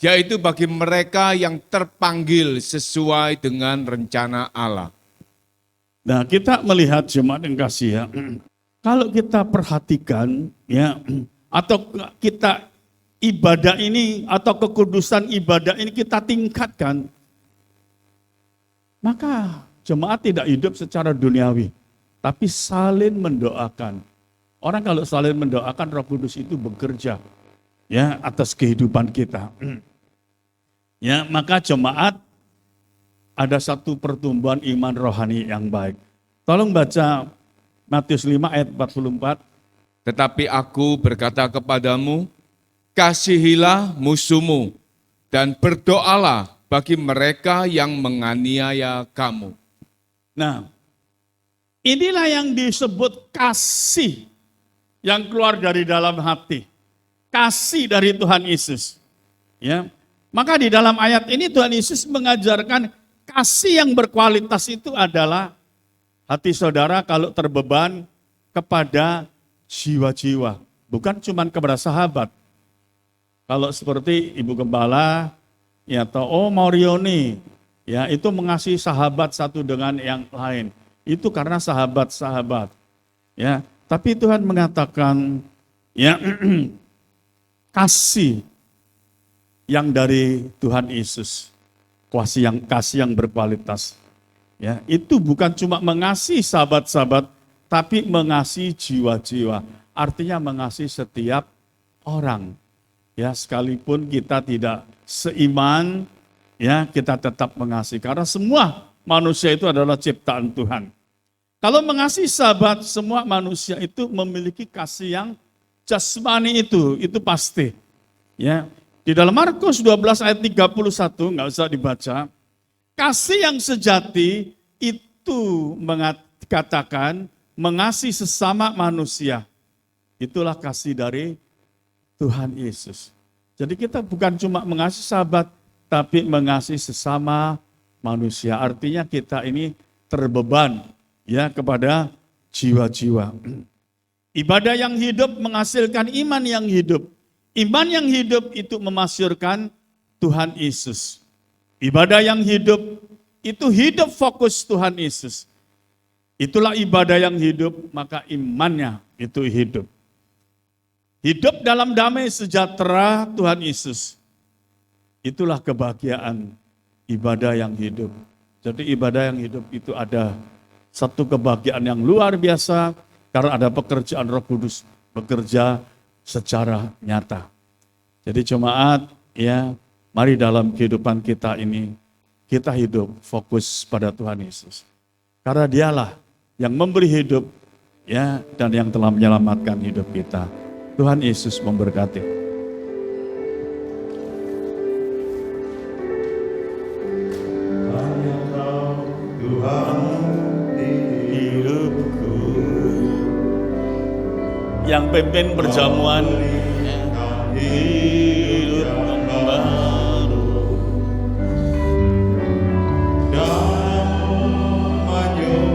yaitu bagi mereka yang terpanggil sesuai dengan rencana Allah. Nah, kita melihat jemaat yang kasih ya. Kalau kita perhatikan ya, atau kita ibadah ini atau kekudusan ibadah ini kita tingkatkan, maka jemaat tidak hidup secara duniawi, tapi saling mendoakan. Orang kalau saling mendoakan, Roh Kudus itu bekerja ya atas kehidupan kita. Ya, maka jemaat ada satu pertumbuhan iman rohani yang baik. Tolong baca Matius 5 ayat 44. Tetapi aku berkata kepadamu, kasihilah musuhmu dan berdoalah bagi mereka yang menganiaya kamu. Nah, inilah yang disebut kasih yang keluar dari dalam hati. Kasih dari Tuhan Yesus. Ya. Maka di dalam ayat ini Tuhan Yesus mengajarkan kasih yang berkualitas itu adalah hati saudara kalau terbeban kepada jiwa-jiwa. Bukan cuma kepada sahabat. Kalau seperti Ibu Gembala, ya, atau Maurioni, ya, itu mengasihi sahabat satu dengan yang lain. Itu karena sahabat-sahabat. Ya, tapi Tuhan mengatakan, ya, kasih yang dari Tuhan Yesus, kasih yang berkualitas. Ya, itu bukan cuma mengasihi sahabat-sahabat, tapi mengasihi jiwa-jiwa. Artinya mengasihi setiap orang. Ya, sekalipun kita tidak seiman, ya, kita tetap mengasihi. Karena semua manusia itu adalah ciptaan Tuhan. Kalau mengasihi sahabat, semua manusia itu memiliki kasih yang jasmani itu pasti. Ya, di dalam Markus 12 ayat 31, nggak usah dibaca. Kasih yang sejati itu mengatakan mengasihi sesama manusia. Itulah kasih dari Tuhan Yesus. Jadi kita bukan cuma mengasihi sahabat, tapi mengasihi sesama manusia. Artinya kita ini terbeban ya kepada jiwa-jiwa. Ibadah yang hidup menghasilkan iman yang hidup. Iman yang hidup itu memasyurkan Tuhan Yesus. Ibadah yang hidup itu hidup fokus Tuhan Yesus. Itulah ibadah yang hidup, maka imannya itu hidup. Hidup dalam damai sejahtera Tuhan Yesus. Itulah kebahagiaan ibadah yang hidup. Jadi ibadah yang hidup itu ada satu kebahagiaan yang luar biasa karena ada pekerjaan Roh Kudus bekerja secara nyata. Jadi jemaat, ya, mari dalam kehidupan kita ini kita hidup fokus pada Tuhan Yesus. Karena Dialah yang memberi hidup, ya, dan yang telah menyelamatkan hidup kita. Tuhan Yesus memberkati. Hanya Kau, Tuhan, di hidupku. Yang pimpin perjamuan hidup yang baru. Dan menyuruh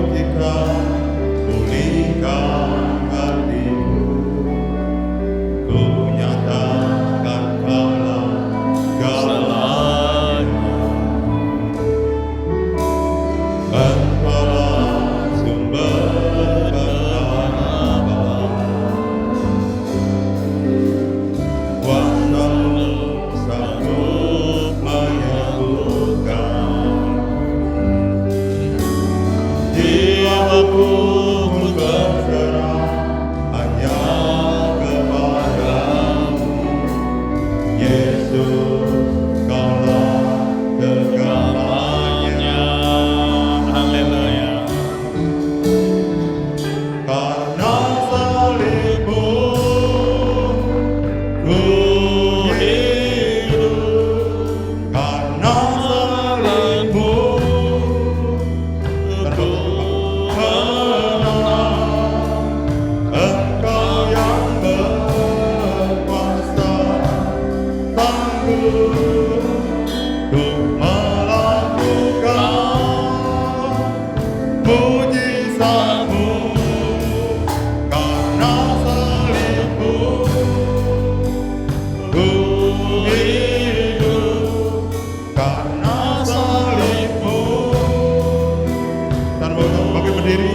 untuk melakukan mujizat-Mu. Karena salib-Mu ku hidup, karena salib-Mu. Dan bagi berdiri.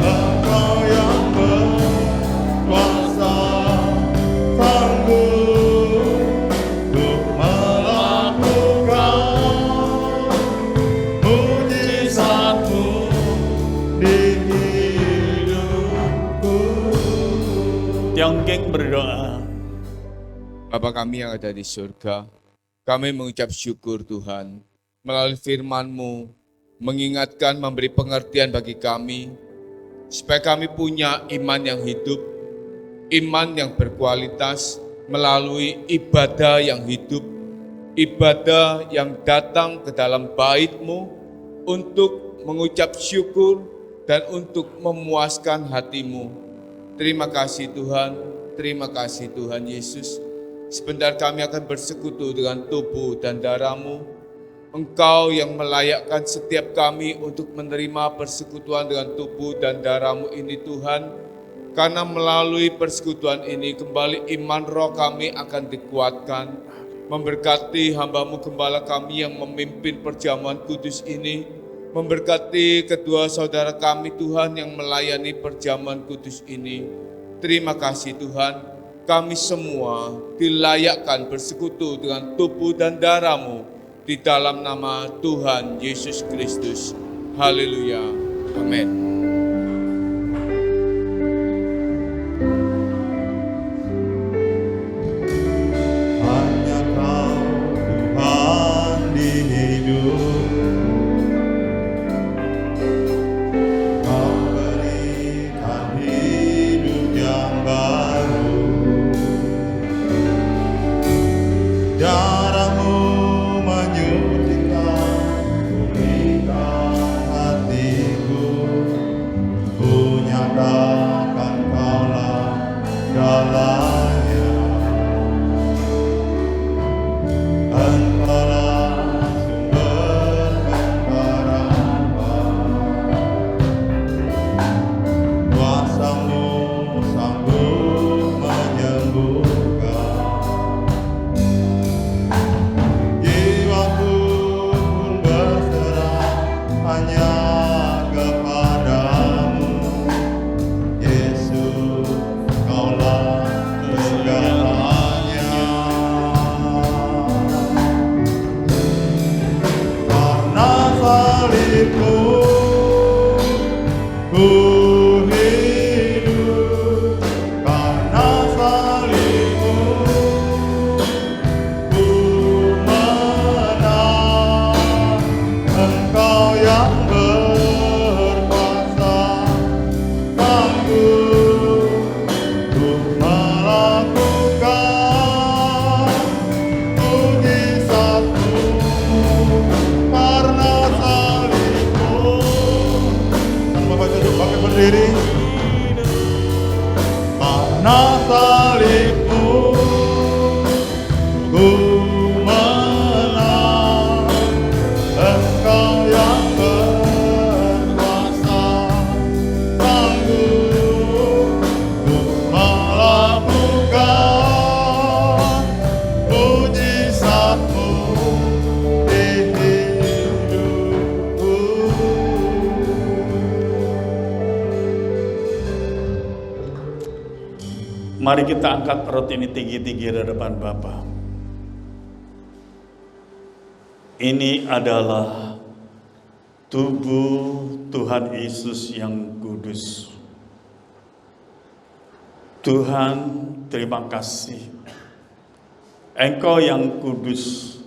Engkau yang berkuasa, sanggup untuk melakukan mujizat-Mu di hidupku. Tiongkeng berdoa. Bapa kami yang ada di surga, kami mengucap syukur Tuhan, melalui firman-Mu, mengingatkan, memberi pengertian bagi kami, supaya kami punya iman yang hidup, iman yang berkualitas, melalui ibadah yang hidup, ibadah yang datang ke dalam bait-Mu, untuk mengucap syukur dan untuk memuaskan hati-Mu. Terima kasih Tuhan, terima kasih Tuhan Yesus. Sebentar kami akan bersekutu dengan tubuh dan darah-Mu. Engkau yang melayakkan setiap kami untuk menerima persekutuan dengan tubuh dan darah-Mu ini Tuhan. Karena melalui persekutuan ini kembali iman roh kami akan dikuatkan. Memberkati hamba-Mu gembala kami yang memimpin perjamuan kudus ini. Memberkati kedua saudara kami Tuhan yang melayani perjamuan kudus ini. Terima kasih Tuhan, kami semua dilayakkan bersekutu dengan tubuh dan darah-Mu. Di dalam nama Tuhan Yesus Kristus. Haleluya. Amin. Hanya Kau Tuhan di hidup, Kau berikan hidup yang baru. Darah-Mu menyucikan, pulihkan hatiku. Ku nyatakan Kaulah galanya. Engkaulah sumber pengharapan. Kuasa-Mu sanggup menyembuhkan. Jiwaku pun berserah hanya kepadamu. Yesus, Kaulah segalanya. Karena salib-Mu ku hidup, karena salib-Mu ku menang. Engkau yang berkuasa, sanggup untuk melakukan mujizat-Mu. Karena salib-Mu. Dan Bapak duduk, pakai berdiri. Karena salib-Mu ku menang. Engkau yang berkuasa, sanggup untuk melakukan mujizat-Mu di hidupku. Mari kita angkat roti ini tinggi-tinggi di depan Bapa. Ini adalah tubuh Tuhan Yesus yang kudus. Tuhan, terima kasih. Engkau yang kudus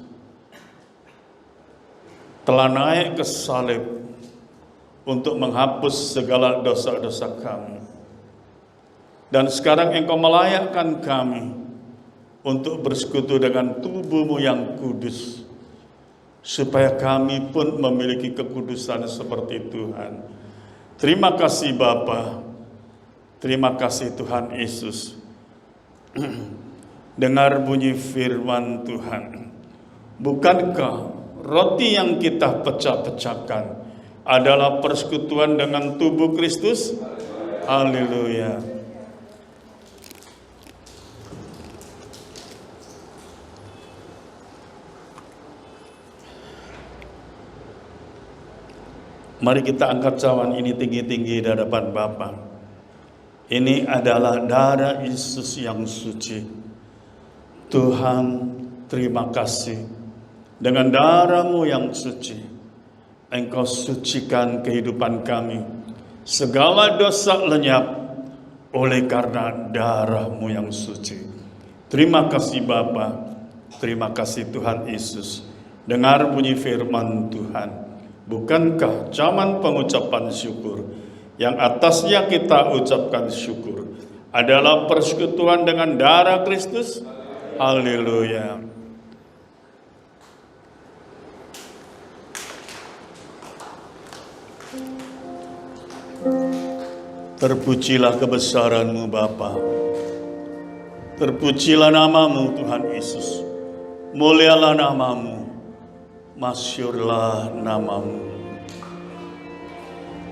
telah naik ke salib untuk menghapus segala dosa-dosa kami. Dan sekarang Engkau melayakkan kami untuk bersekutu dengan tubuh-Mu yang kudus, supaya kami pun memiliki kekudusan seperti Tuhan. Terima kasih Bapa, terima kasih Tuhan Yesus. Dengar bunyi firman Tuhan. Bukankah roti yang kita pecah-pecahkan adalah persekutuan dengan tubuh Kristus? Haleluya. Mari kita angkat cawan ini tinggi-tinggi di hadapan Bapa. Ini adalah darah Yesus yang suci. Tuhan, terima kasih. Dengan darah-Mu yang suci, Engkau sucikan kehidupan kami. Segala dosa lenyap oleh karena darah-Mu yang suci. Terima kasih Bapa. Terima kasih Tuhan Yesus. Dengar bunyi firman Tuhan. Bukankah zaman pengucapan syukur yang atasnya kita ucapkan syukur adalah persekutuan dengan darah Kristus? Haleluya. Terpujilah kebesaran-Mu Bapa. Terpujilah nama-Mu Tuhan Yesus. Mulialah nama-Mu. Masyurlah nama-Mu.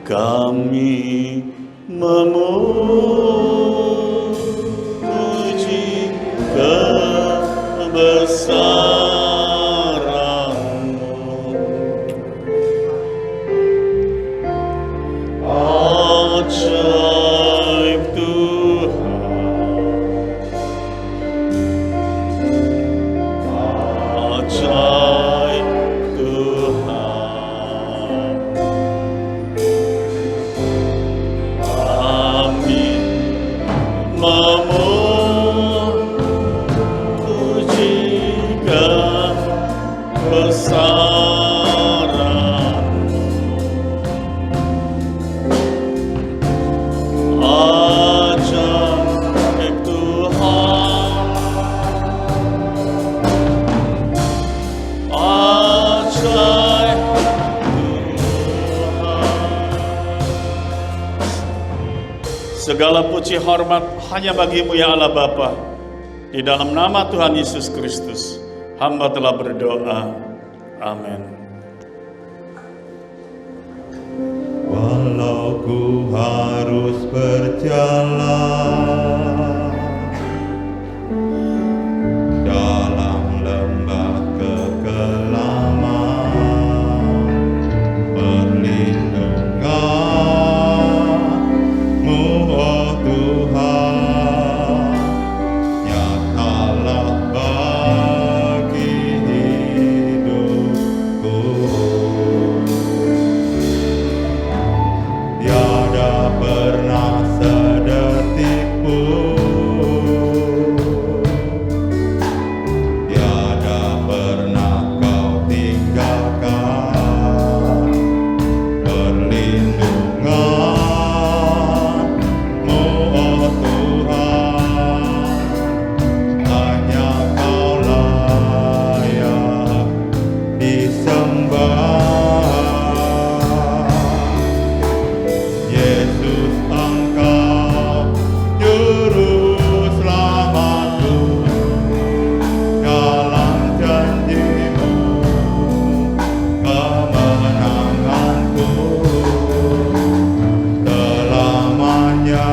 Kami memuji kebesaran-Mu. Ajaib Tuhan, ajaib Tuhan. Kami memuji kebesaran-Mu. Ajaib Tuhan, ajaib Tuhan. Segala puji hormat hanya bagi-Mu ya Allah Bapa. Di dalam nama Tuhan Yesus Kristus, hamba telah berdoa. Amin. Walau ku harus berjalan dalam lembah kekelaman, perlindungan-Mu, oh Tuhan, nyatalah bagi hidupku. Tiada pernah sedetik pun, tiada pernah Kau tinggalkan perlindungan-Mu, oh Tuhan. Hanya Kau layak disembah. Yesus, Engkau juru selamatku, dalam janji-Mu kemenanganku. Selamanya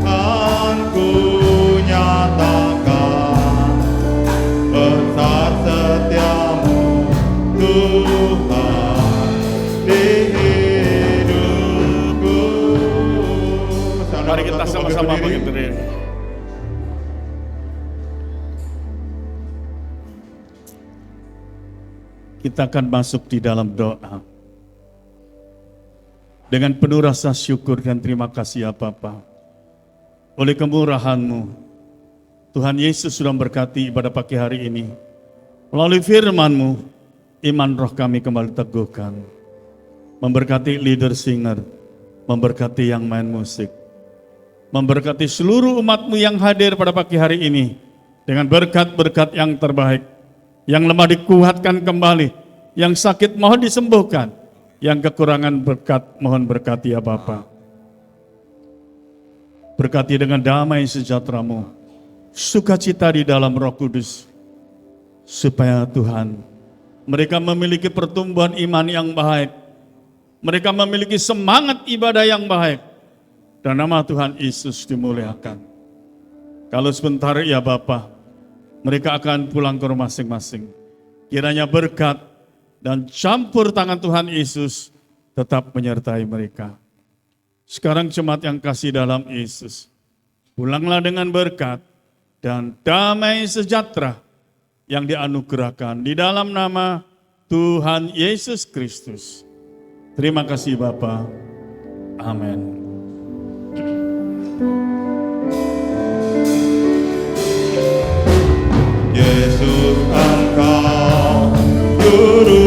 kan ku nyatakan besar setia-Mu, Tuhan, di hidupku. Mari kita sama-sama berdiri. Kita akan masuk di dalam doa. Dengan penuh rasa syukur dan terima kasih ya Bapa. Oleh kemurahan-Mu, Tuhan Yesus sudah memberkati ibadah pagi hari ini. Melalui firman-Mu, iman roh kami kembali teguhkan. Memberkati leader singer, memberkati yang main musik, memberkati seluruh umat-Mu yang hadir pada pagi hari ini dengan berkat-berkat yang terbaik. Yang lemah dikuatkan kembali, yang sakit mohon disembuhkan, yang kekurangan berkat mohon berkati ya Bapa. Berkati dengan damai sejahtera-Mu sukacita di dalam Roh Kudus, supaya Tuhan, mereka memiliki pertumbuhan iman yang baik, mereka memiliki semangat ibadah yang baik, dan nama Tuhan Yesus dimuliakan. Kalau sebentar ya Bapa, mereka akan pulang ke rumah masing-masing. Kiranya berkat dan campur tangan Tuhan Yesus tetap menyertai mereka. Sekarang jemaat yang kasih dalam Yesus, pulanglah dengan berkat dan damai sejahtera yang dianugerahkan di dalam nama Tuhan Yesus Kristus. Terima kasih Bapa. Amin. Yesus, Engkau juru